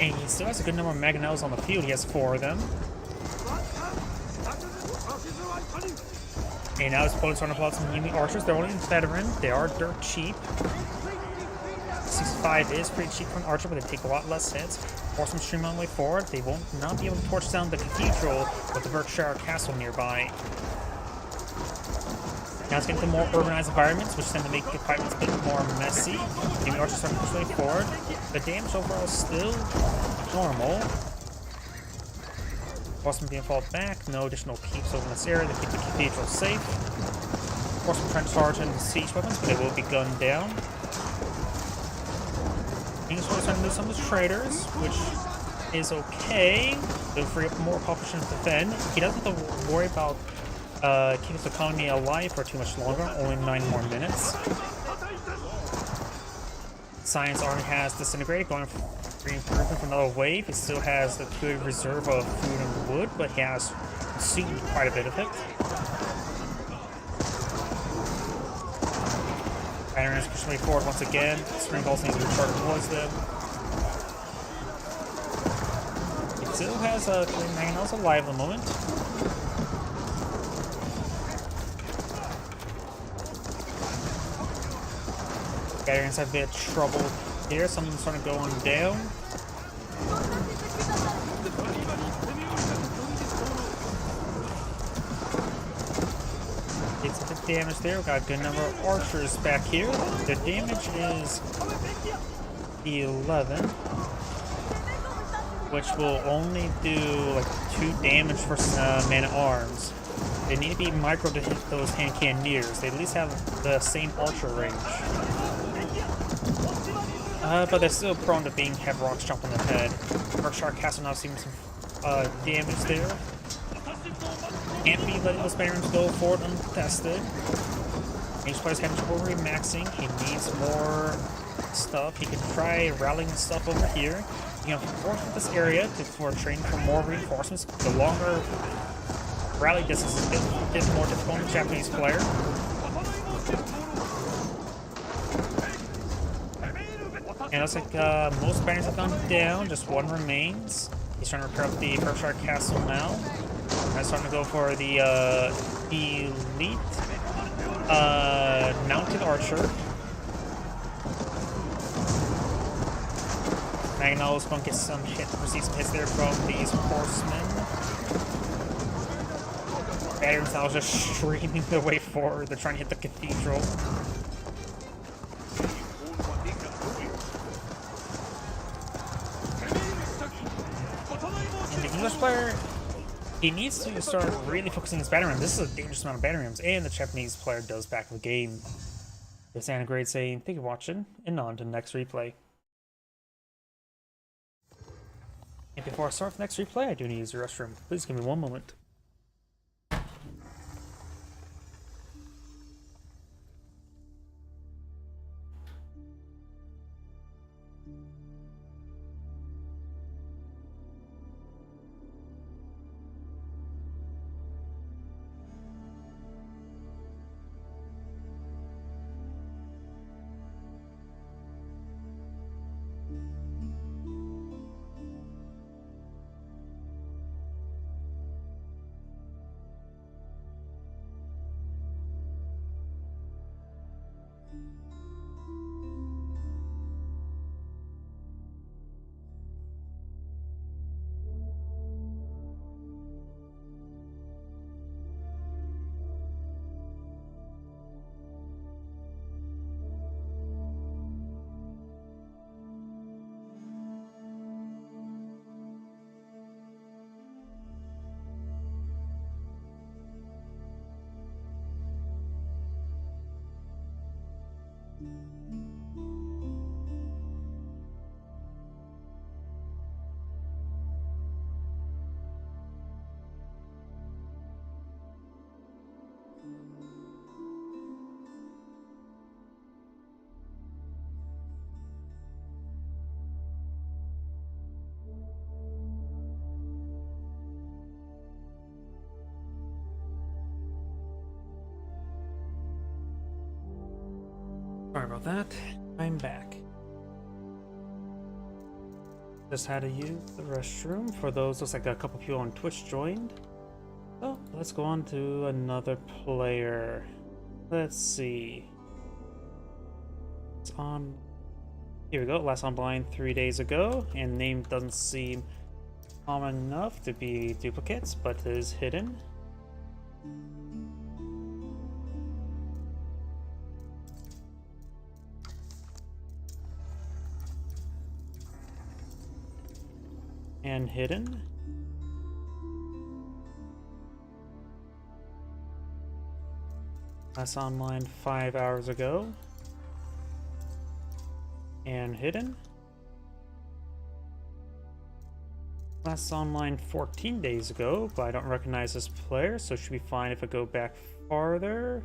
And he still has a good number of mangonels on the field. He has 4 of them. And now his opponent's trying to pull out some Yumi archers. They're only veteran. They are dirt cheap. 65 is pretty cheap for an archer, but they take a lot less hits. Force them stream on the way forward. They won't not be able to torch down the cathedral with the Berkshire Castle nearby. Now it's getting to more urbanized environments, which tend to make the fights a bit more messy. Yumi archers start to push way forward. The damage overall is still normal. Horsemen being fought back, no additional keeps over in this area to keep the cathedral safe. Horsemen trying to charge into siege weapons, but they will be gunned down. King's Sword is trying to move some of his traders, which is okay. They'll free up more population to defend. He doesn't have to worry about keeping his economy alive for too much longer, only 9 more minutes. Science army has disintegrated, going for reinforcement for another wave. He still has a good reserve of food and wood, but he has consumed quite a bit of it. Veterans push way forward once again. Spring balls need to charge towards them. He still has a mangonels alive at the moment. Veterans have a bit of trouble here. Some of them starting going down. It's a bit damage there. We've got a good number of archers back here. The damage is 11, which will only do like 2 damage for man at arms. They need to be micro to hit those hand cannoneers. They at least have the same archer range. But they're still prone to being have rocks jump on their head. Berkshire Castle now seeing some damage there. Can't be letting those barons go forward uncontested. Each player's having trouble remaxing. He needs more stuff. He can try rallying stuff over here. You know, force this area for training for more reinforcements. The longer rally distance is a bit more difficult on the Japanese player. And it looks like most barons have gone down, just 1 remains. He's trying to repair up the Berkshire Castle now. I'm starting to go for the elite mounted archer. Magnol's going to get some receive some hits there from these horsemen. Veterans now just streaming their way forward. They're trying to hit the cathedral. And the English player, he needs to start really focusing his battering rams. This is a dangerous amount of battering rams, and the Japanese player does back the game. This Anna Grade saying, thank you for watching, and on to the next replay. And before I start the next replay, I do need to use the restroom. Please give me 1 moment. Sorry about that. I'm back. Just had to use the restroom. For those, looks like a couple people on Twitch joined. So let's go on to another player. Let's see. It's on. Here we go. Last online 3 days ago, and name doesn't seem common enough to be duplicates, but is hidden. And hidden. Last online 5 hours ago. And hidden. Last online 14 days ago, but I don't recognize this player, so it should be fine if I go back farther.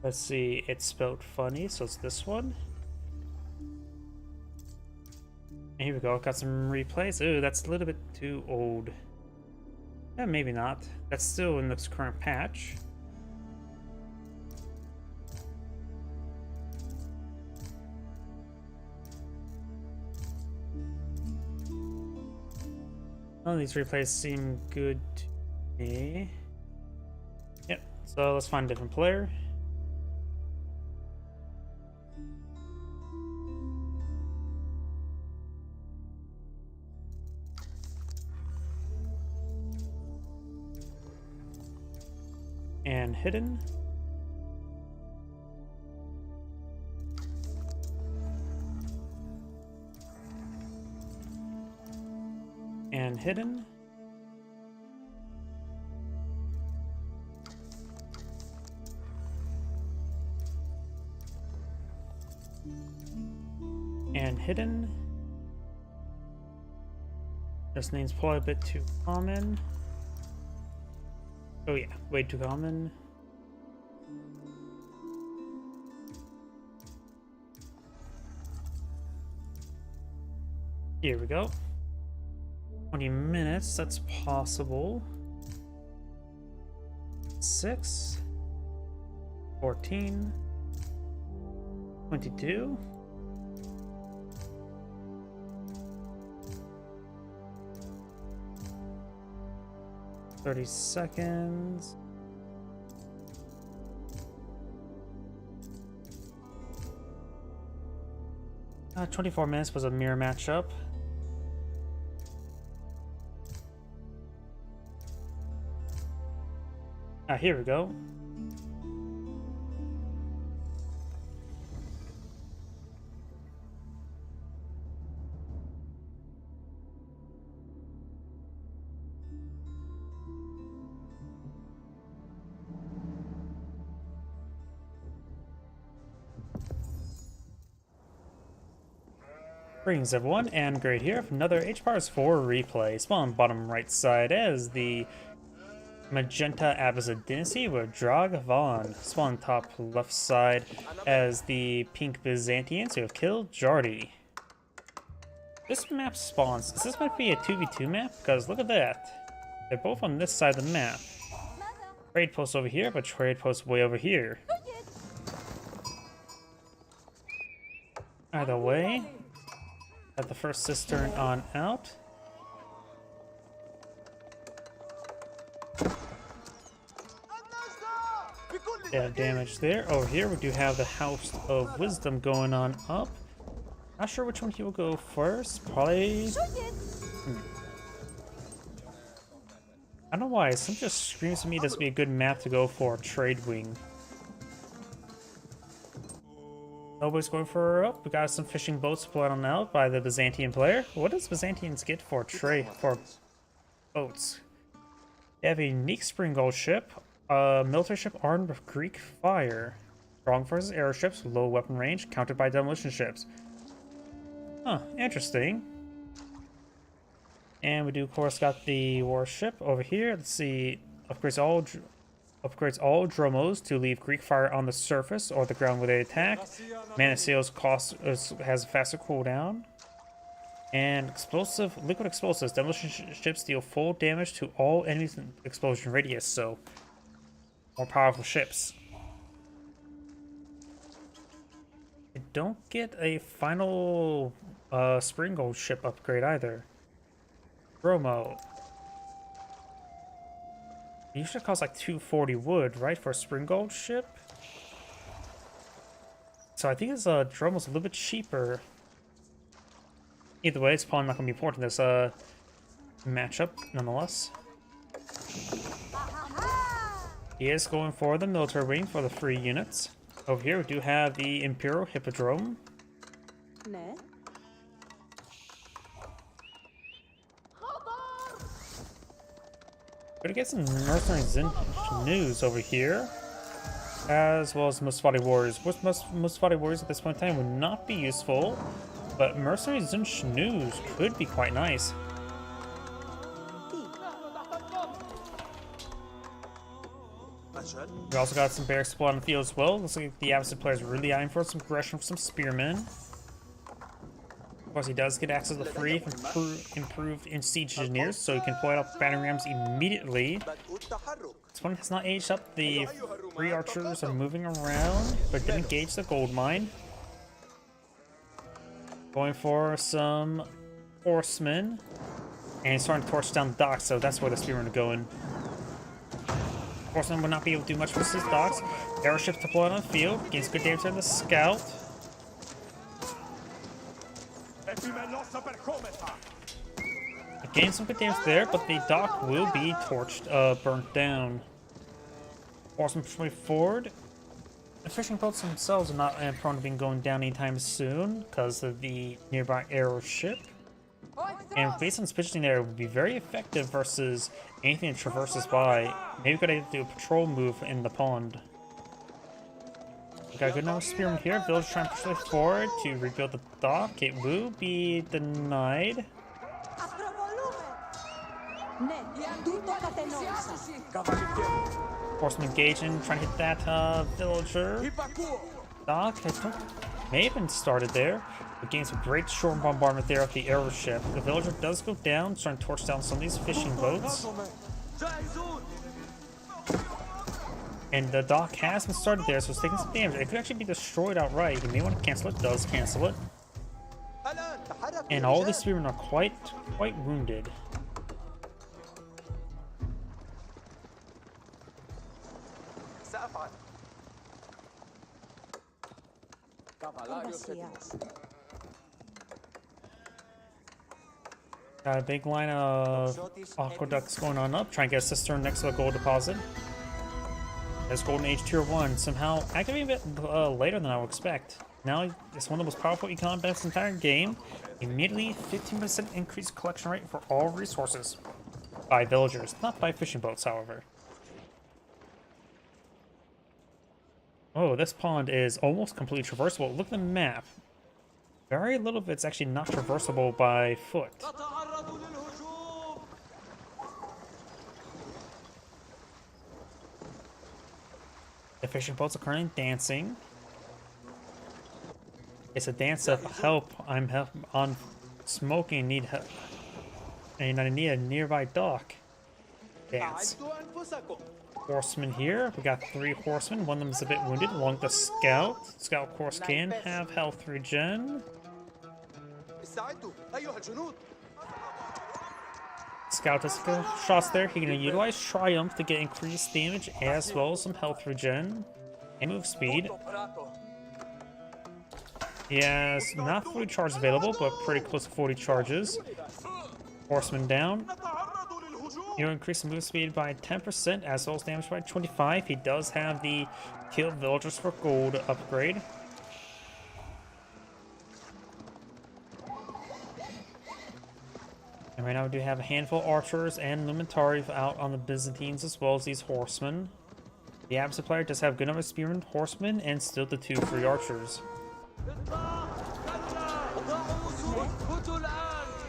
Let's see, it's spelled funny, so it's this one. And here we go, got some replays. Ooh, that's a little bit too old. Yeah, maybe not. That's still in this current patch. None of these replays seem good to me. Yep, so let's find a different player. And hidden. And hidden. And hidden. This name's probably a bit too common. Oh yeah, way too common. Here we go. 20 minutes, that's possible. 6, 14, 22. Thirty seconds. Uh, 24 minutes was a mirror matchup. Here we go. Greetings everyone, and Great here for another HPARS 4 replay. Spawn bottom right side as the Magenta Abbasid Dynasty with Drag Vaughn. Spawn top left side as the Pink Byzantians who have killed Jardy. This map spawns. Is this might be a 2v2 map? Because look at that. They're both on this side of the map. Trade post over here, but trade post way over here. Either way, at the first cistern on out. Yeah, damage there. Over here, we do have the House of Wisdom going on up. Not sure which one he will go first. Probably. I don't know why. Some just screams to me this would be a good map to go for a trade wing. Nobody's going for up. We got some fishing boats put on out by the Byzantine player. What does Byzantines get for boats? They have a unique Springald ship. Military ship armed with Greek fire. Strong versus airships, low weapon range, countered by demolition ships. Huh, interesting. And we do, of course, got the warship over here. Let's see, upgrades all Dromos to leave Greek fire on the surface or the ground where they attack. Mana sales has a faster cooldown. And liquid explosives. Demolition ships deal full damage to all enemies in explosion radius, so more powerful ships. don't get a final Springgold ship upgrade either. Bromo. It usually costs like 240 wood, right, for a Springgold ship? So I think this Dromo's a little bit cheaper. Either way, it's probably not going to be important, this matchup, nonetheless. He is going for the military wing for the free units. Over here, we do have the Imperial Hippodrome. Gonna get some mercenary news over here, as well as Mustafati warriors. With Mustafati warriors at this point in time would not be useful, but mercenary Zinch news could be quite nice. We also got some barracks supply on the field as well. Looks like the opposite player is really eyeing for some aggression for some spearmen. Of course, he does get access to the free improved in siege engineers, so he can deploy out battering rams immediately. This one has not aged up. The free archers are moving around, but didn't gauge the gold mine. Going for some horsemen, and he's starting to torch down the docks, so that's where the spearmen are going. Horsemen will not be able to do much with his docks. Airships deployed on the field, gains good damage on the scout. Gain some good damage there, but the dock will be torched, burnt down. Horsemen pushing forward. The fishing boats themselves are not prone to being going down anytime soon because of the nearby arrow ship. And based on its positioning there, it would be very effective versus anything that traverses by. Maybe we could do a patrol move in the pond. We got a good number of spearmen here. Village trying to push it forward to rebuild the dock. It will be denied. Horseman engaging, trying to hit that villager. Dock, may have been started there. But getting some great short bombardment there of the arrow ship. The villager does go down, starting to torch down some of these fishing boats. And the dock has been started there, so it's taking some damage. It could actually be destroyed outright. You may want to cancel it. Does cancel it. And all the spearmen are quite wounded. Got a big line of aqueducts going on up. Try and get a cistern next to a gold deposit. There's Golden Age Tier 1, somehow activating a bit later than I would expect. Now it's one of the most powerful economic benefits in the entire game. Immediately 15% increased collection rate for all resources. By villagers, not by fishing boats, however. Oh, this pond is almost completely traversable. Look at the map. Very little of it's actually not traversable by foot. The fishing boats are currently dancing. It's a dance of help. I'm on smoking. Need help. And I need a nearby dock. Dance. Horsemen here. We got 3 horsemen. One of them is a bit wounded, along with the scout. Scout, of course, can have health regen. Scout has a shots there. He can utilize Triumph to get increased damage as well as some health regen and move speed. He has not fully charged available, but pretty close to 40 charges. Horseman down. He'll increase the move speed by 10% as well as damage by 25%. He does have the Kill Villagers for Gold upgrade. And right now we do have a handful of archers and Lumentari out on the Byzantines as well as these horsemen. The opposite player does have good number of spearmen, horsemen, and still the 2 free archers.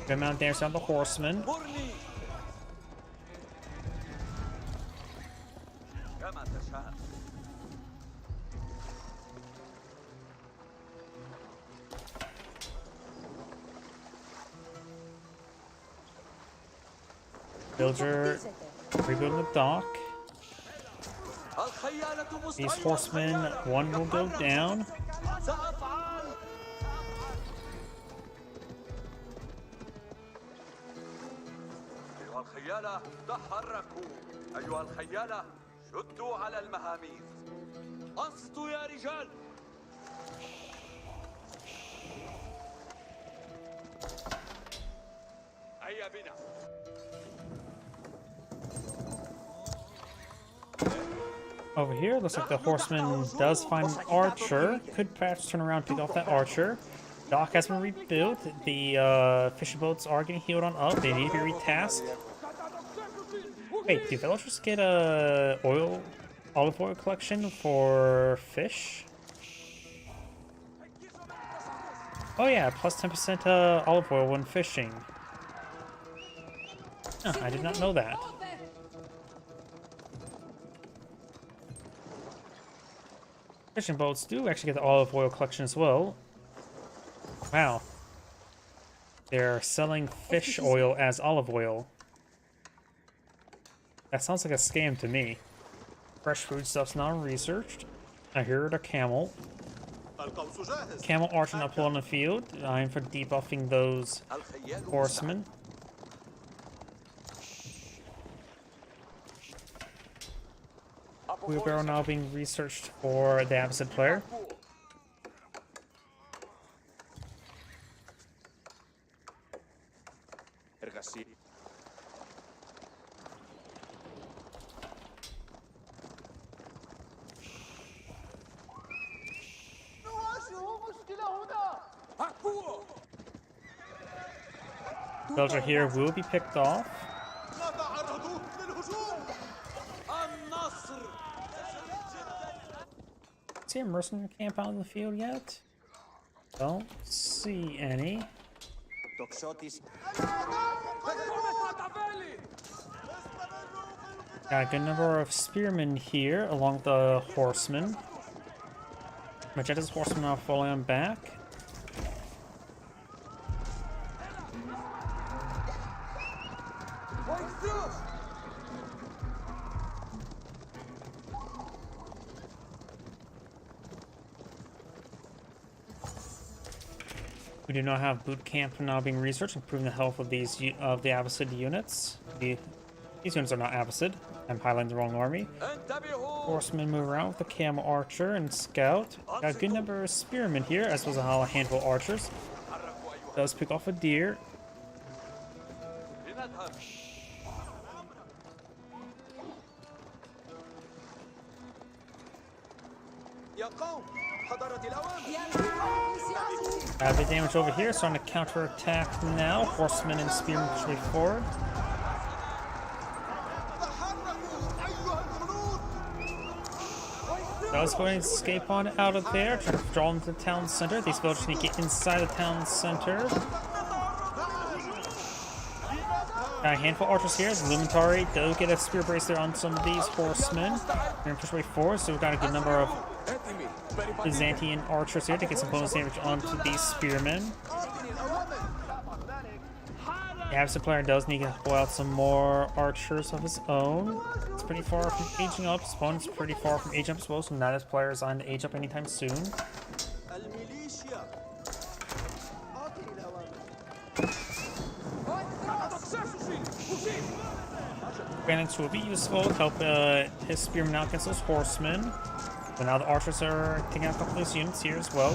Good amount of damage on the horsemen. Villager rebuilding the dock. These horsemen, one will go down. الخيالة تحركوا. أيها الخيالة شدوا على المهاميز. أنصتوا يا رجال. هيا بنا. Over here, looks like the horseman does find an archer. Could perhaps turn around and pick off that archer. Dock has been rebuilt. The fishing boats are getting healed on up. They need to be retasked. Wait, do villagers get a olive oil collection for fish? Oh yeah, plus 10% olive oil when fishing. Huh, I did not know that. Fishing boats do actually get the olive oil collection as well. Wow. They're selling fish oil as olive oil. That sounds like a scam to me. Fresh food stuff's not researched. I heard a camel. Camel arching uphill on the field. I'm for debuffing those horsemen. Wheelbarrow now being researched for the opposite player. Villager here will be picked off. See a mercenary camp out in the field yet? Don't see any. Got a good number of spearmen here along with the horsemen. Magenta's horsemen are falling on back. We do not have boot camp now being researched, improving the health of these of the Abbasid units. These units are not Abbasid. I'm highlighting the wrong army. Horsemen move around with the camel archer and scout. Got a good number of spearmen here, as well as a handful of archers. Does pick off a deer. A bit damage over here, starting to counter-attack now. Horsemen and spearmen push way forward. Does go ahead and escape on out of there, trying to draw into the town center. These villagers need to get inside the town center. A handful of archers here. The Lumentari does get a spear brace there on some of these horsemen. We're going to push way forward, so we've got a good number of Byzantine archers here to get some bonus damage onto these spearmen. The Abbasid player does need to pull out some more archers of his own. It's pretty far from aging up. His opponent's pretty far from age up as well, so not as players on to age up anytime soon. Bandits will be useful to help his spearmen out against those horsemen. But now the archers are taking out a couple of these units here as well.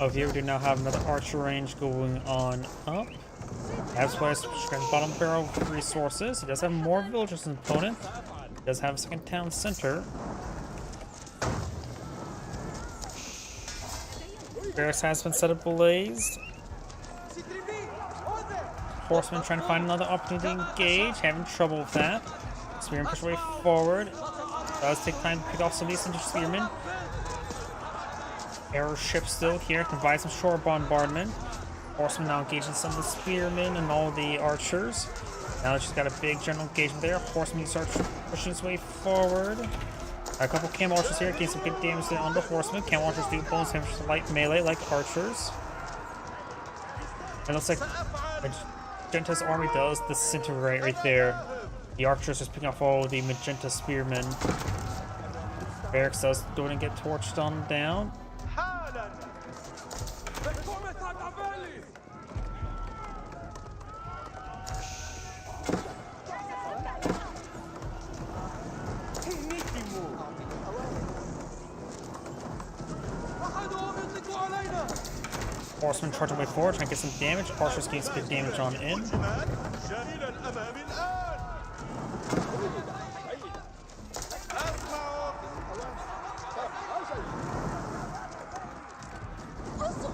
Over here we do now have another archer range going on up. As well as bottom barrel of resources. He does have more villagers than his opponent. He does have a second town center. Barracks has been set ablaze. Horsemen trying to find another opportunity to engage, having trouble with that. Spearmen push way forward. Does take time to pick off some of these Cinder spearmen. Arrow ship still here, can provide some shore bombardment. Horsemen now engaging some of the spearmen and all the archers. Now that she's got a big general engagement there, horsemen start pushing his way forward. A couple camel archers here, getting some good damage on the horsemen. Camel archers do bonus damage to light melee like archers. It looks like Magenta's army does disintegrate right there. The archers just picking off all the Magenta spearmen. Barracks does go and get torched on down. Horseman charging way forward, trying to get some damage. Archers getting some good damage on in. إلى الأمام الآن.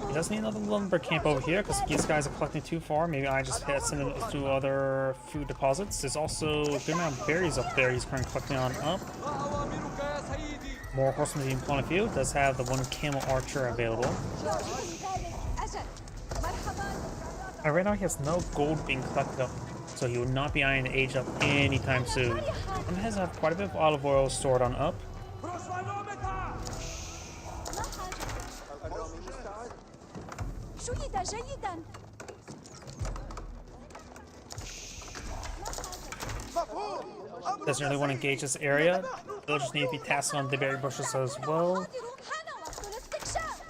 He doesn't need another lumber camp over here because these guys are collecting too far. Maybe I just had send them to other food deposits. There's also a good amount of berries up there he's currently collecting on up. أوامرك يا سيدي. More horsemen being put on the field. Does have the one camel archer available. Right now he has no gold being collected up, so he will not be eyeing the age up anytime soon. And has quite a bit of olive oil stored on up. شيد جيدا. Doesn't really want to engage this area. They'll just need to be tasked on the berry bushes as well. حان وقت الاستكشاف.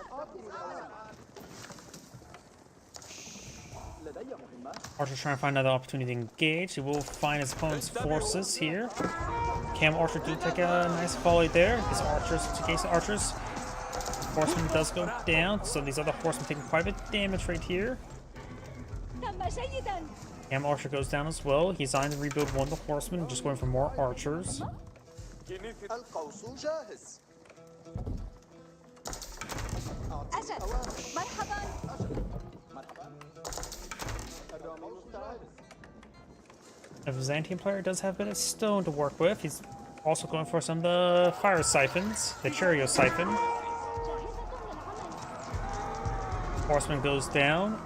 Archer's trying to find another opportunity to engage. He will find his opponent's forces here. Camel Archer do take a nice volley there. His archers, case archers. Horseman does go down, so these other horsemen taking quite a bit of damage right here. تم جيدا. Camel Archer goes down as well. He's trying to rebuild one of the horsemen, just going for more archers. القوس جاهز. أجل. مرحبا. The Byzantine player does have a bit of stone to work with. He's also going for some of the fire siphons, the Cheerio siphon. Horseman goes down.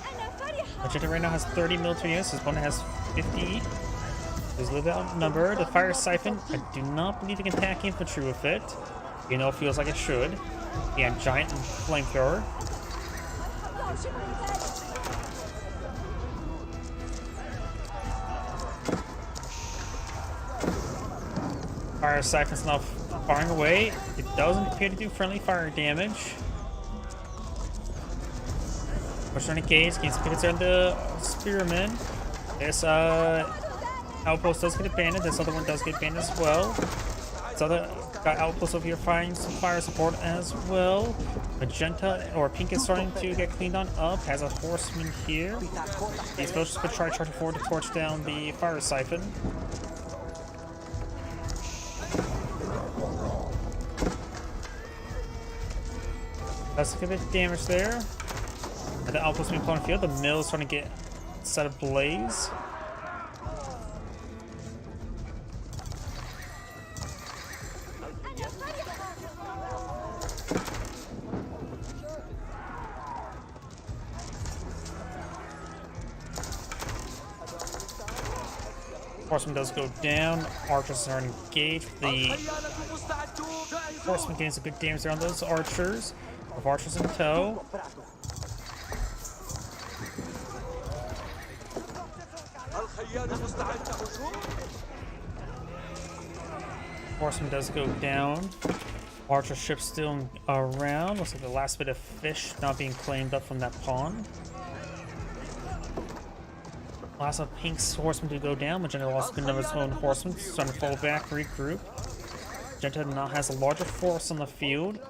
أنا فرحة. Magenta right now has 30 military units. His opponent has 50. He's a little bit outnumbered. The fire siphon, I do not believe he can attack infantry with it. You know, it feels like it should. Yeah, giant flamethrower. يعجبني ذلك. Fire siphon's now firing away. It doesn't appear to do friendly fire damage. Push on a gauge, gains pickets on the spearmen. This outpost does get abandoned. This other one does get abandoned as well. This other got outposts over here firing some fire support as well. Magenta or pink is starting to get cleaned on up. Has a horseman here. These soldiers could try charging forward to torch down the fire siphon. That's a good bit of damage there. And the outpost being put on the field. The mill is starting to get set ablaze. أنا فرحة. Horseman does go down. Archers are engaged. The الخيالة مستعدون. جاهزون. horseman gains a good damage there on those archers. With archers in tow. الخيال مستعد هجوم. Horseman does go down. Archer ship still around. Looks like the last bit of fish not being claimed up from that pond. Last of Pink's horseman to go down. Magenta lost a good number of his own horsemen. Starting to fall back, regroup. Magenta now has a larger force on the field.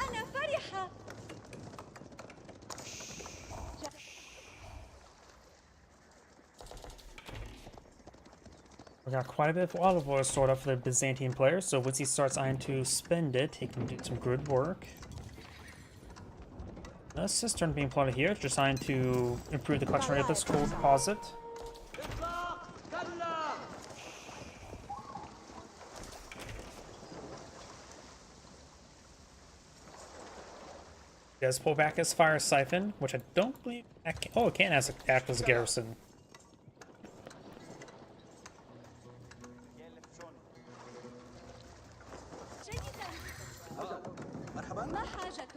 أنا فرحة. We got quite a bit of olive oil stored up for the Byzantine player, so once he starts eyeing to spend it, he can do some good work. A cistern being plotted here, just trying to improve the collection rate of this gold deposit. إطلاق. كلا. He does pull back his fire siphon, which I don't believe. Oh, it can act as a garrison. جيدا. ما حاجتك؟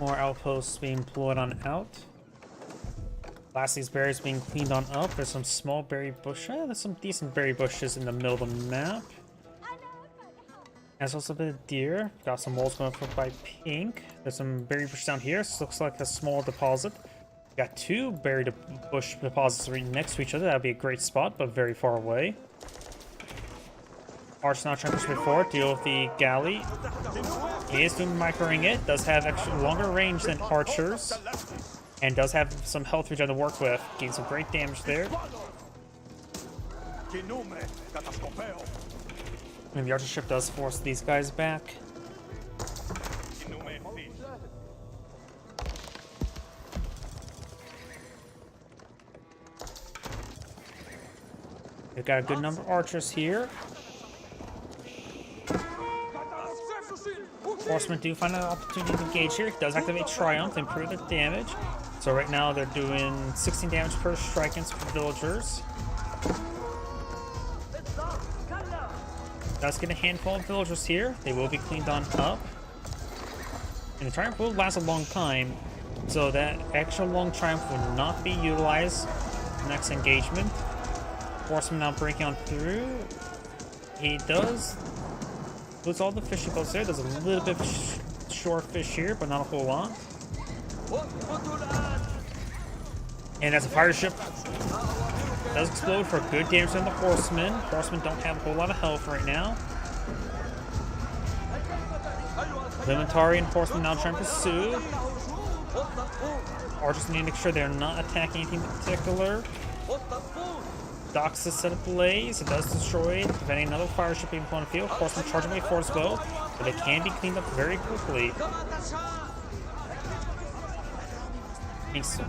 More outposts being deployed on out. Last of these berries being cleaned on up. There's some small berry bush. There's some decent berry bushes in the middle of the map. There's also a bit of deer. Got some moles going for by pink. There's some berry bushes down here. This looks like a small deposit. Got two buried bush deposits right next to each other. That would be a great spot, but very far away. Arch now trying to push forward, deal with the galley. He is doing microing it, does have extra longer range than archers, and does have some health regen to work with. Gain some great damage there. And the archer ship does force these guys back. We've got a good number of archers here. Horsemen do find an opportunity to engage here. It does activate Triumph, improve the damage. So right now they're doing 16 damage per strike against villagers. Does get a handful of villagers here. They will be cleaned on up. And the Triumph will last a long time. So that extra long Triumph will not be utilized next engagement. Horseman now breaking on through. He does lose all the fishing boats there. There's a little bit of shore fish here, but not a whole lot. And as a fire ship does explode for good damage on the horsemen. Horsemen don't have a whole lot of health right now. Limentari and horsemen now trying to pursue. Archers need to make sure they're not attacking anything in particular. Docks is set ablaze. It does destroy it, preventing another fire ship being put on the field. Horsemen charging away forward as well, but they can be cleaned up very quickly.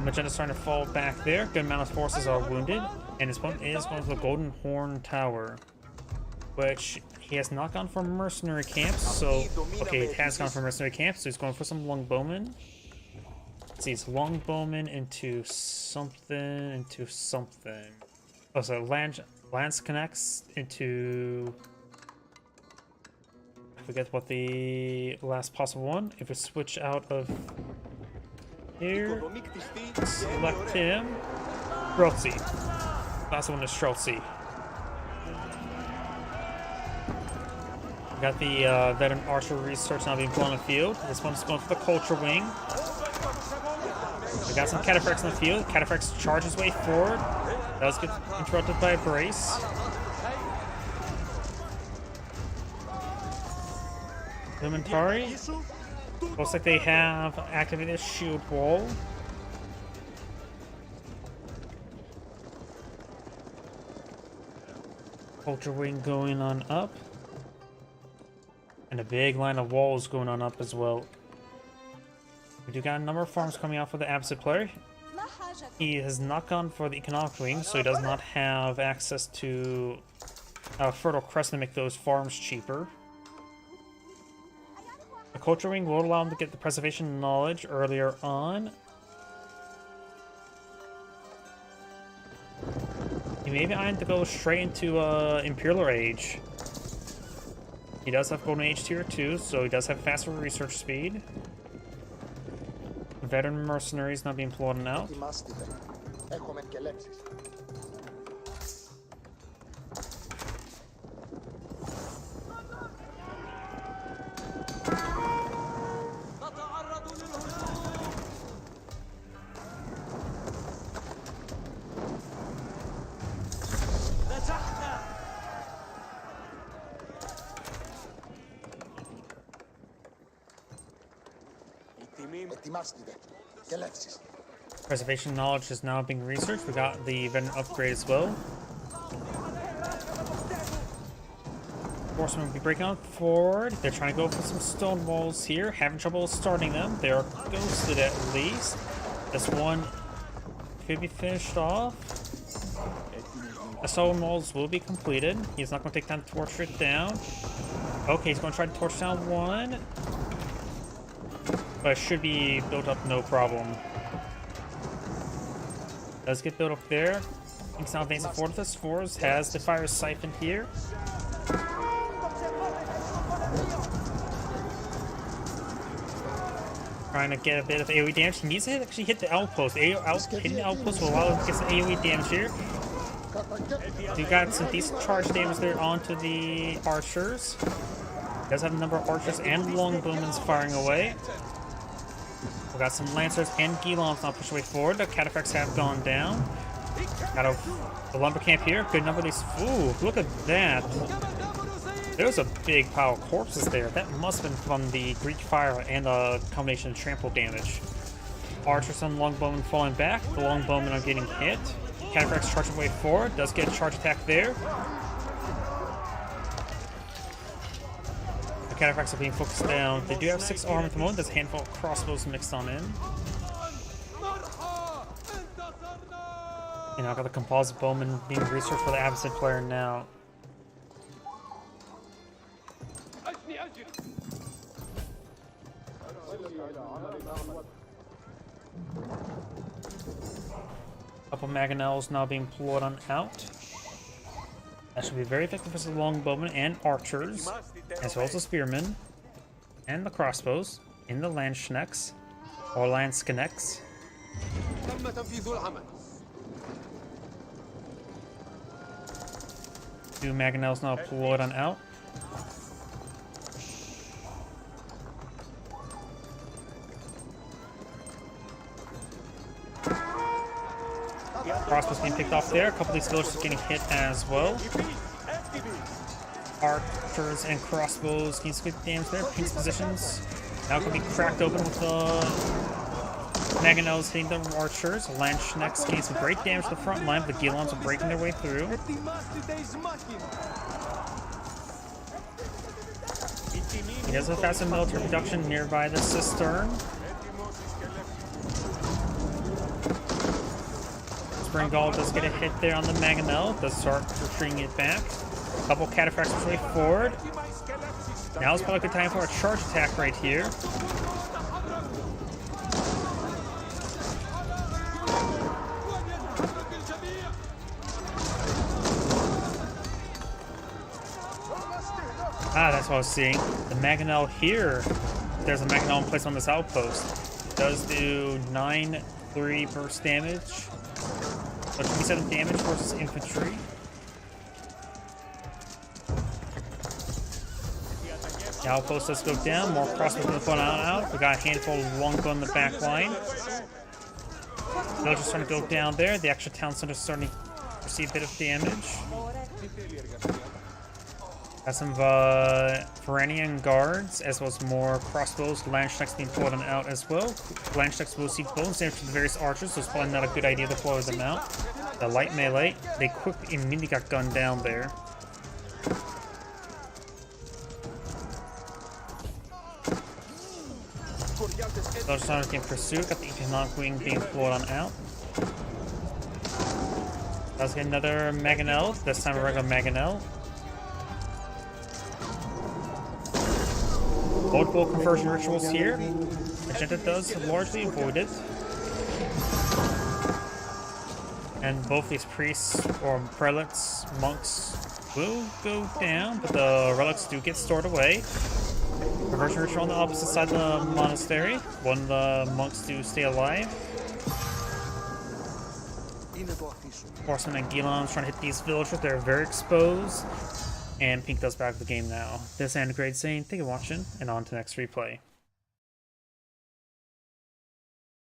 Magenda's starting to fall back there. Good amount of forces are wounded, and his opponent is going to the Golden Horn Tower, which he has not gone for mercenary camps. So, okay, he has gone for mercenary camps, so he's going for some longbowmen. Let's see, it's longbowmen into something, Oh, so Lance connects into... I forget what the last possible one. If we switch out of here, select him. Streltsy. Last one is Streltsy. We got the veteran archer research now being put on the field. This one's going for the culture wing. We got some cataphracts in the field. Cataphracts charge his way forward. Does get interrupted by a brace. Limentari. Looks like they have activated shield wall. Culture wing going on up. And a big line of walls going on up as well. We do got a number of farms coming out for the Absent player. He has not gone for the economic wing, so he does not have access to Fertile Crest to make those farms cheaper. The culture wing will allow him to get the preservation knowledge earlier on. He may be eyeing to go straight into Imperial Age. He does have Golden Age tier 2, so he does have faster research speed. Veteran mercenaries not being plotted out. Preservation knowledge is now being researched. We got the veteran upgrade as well. Horsemen will be breaking on forward. They're trying to go for some stone walls here. Having trouble starting them. They are ghosted at least. This one could be finished off. The stone walls will be completed. He's not going to take time to torch it down. Okay, he's going to try to torch down one. But it should be built up no problem. Does get built up there. It's now advancing forward. This Force has the fire siphon here. Trying to get a bit of AoE damage. He needs to actually hit the outpost. Hitting the outpost will allow him to get some AoE damage here. We got some decent charge damage there onto the archers. Does have a number of archers and longbowmen firing away. We got some Lancers and Gilons now push away forward. The Cataphracts have gone down. Got the lumber camp here. Good number of these. Ooh, look at that. There's a big pile of corpses there. That must have been from the Greek fire and a combination of trample damage. Archers and Longbowmen falling back. The Longbowmen are getting hit. Cataphracts charging way forward. Does get a charge attack there. The Cataphracts are being focused down. They do have 6 armor at the moment. There's a handful of crossbows mixed on in. And I've got the composite bowman being researched for the Abbasid player now. Couple Mangonels now being pulled on out. That should be very effective for the longbowmen and archers, as well as the spearmen and the crossbows in the Landsknecks or Landsknecks. تم تنفيذ العمل. 2 Mangonels now pulled on out. Crossbows being picked off there. A couple of these villagers getting hit as well. Archers and crossbows getting some good damage there. Pink's positions now can be cracked open with the Mangonels hitting the archers. Landsknecks getting some great damage to the front line, but the Gilons are breaking their way through. He does have fast military production nearby the cistern. Springall does get a hit there on the Mangonel. Does start retreating it back. A couple Cataphracts push way forward. Now is probably a good time for a charge attack right here. Ah, that's what I was seeing. The Mangonel here. There's a Mangonel in place on this outpost. Does do 9-3 burst damage. So 27 damage versus infantry. The outpost does go down. More crossbows going to out. We got a handful of longbow in the back line. Villagers starting to go down there. The extra town center is starting to receive a bit of damage. Got some Varanian guards, as well as more crossbows. Landsknecks being pulled on out as well. Landsknecks will see bonus damage to the various archers, so it's probably not a good idea to floor them out. The light melee, they quickly immediately got gunned down there. Villagers are in pursuit. Got the economic wing being pulled on out. Let's get another Mangonel, this time a regular Mangonel. Multiple conversion rituals here. Magenta does largely avoid it. And both these priests or prelates, monks will go down, but the relics do get stored away. Conversion ritual on the opposite side of the monastery. One of the monks do stay alive. Horsemen and Gilons trying to hit these villagers. They're very exposed. And Pink does back the game now. This is Antigrade saying thank you for watching, and on to the next replay.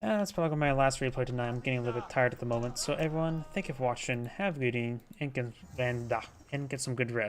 And that's probably my last replay tonight. I'm getting a little bit tired at the moment. So everyone, thank you for watching. Have a good evening, and get some good rest.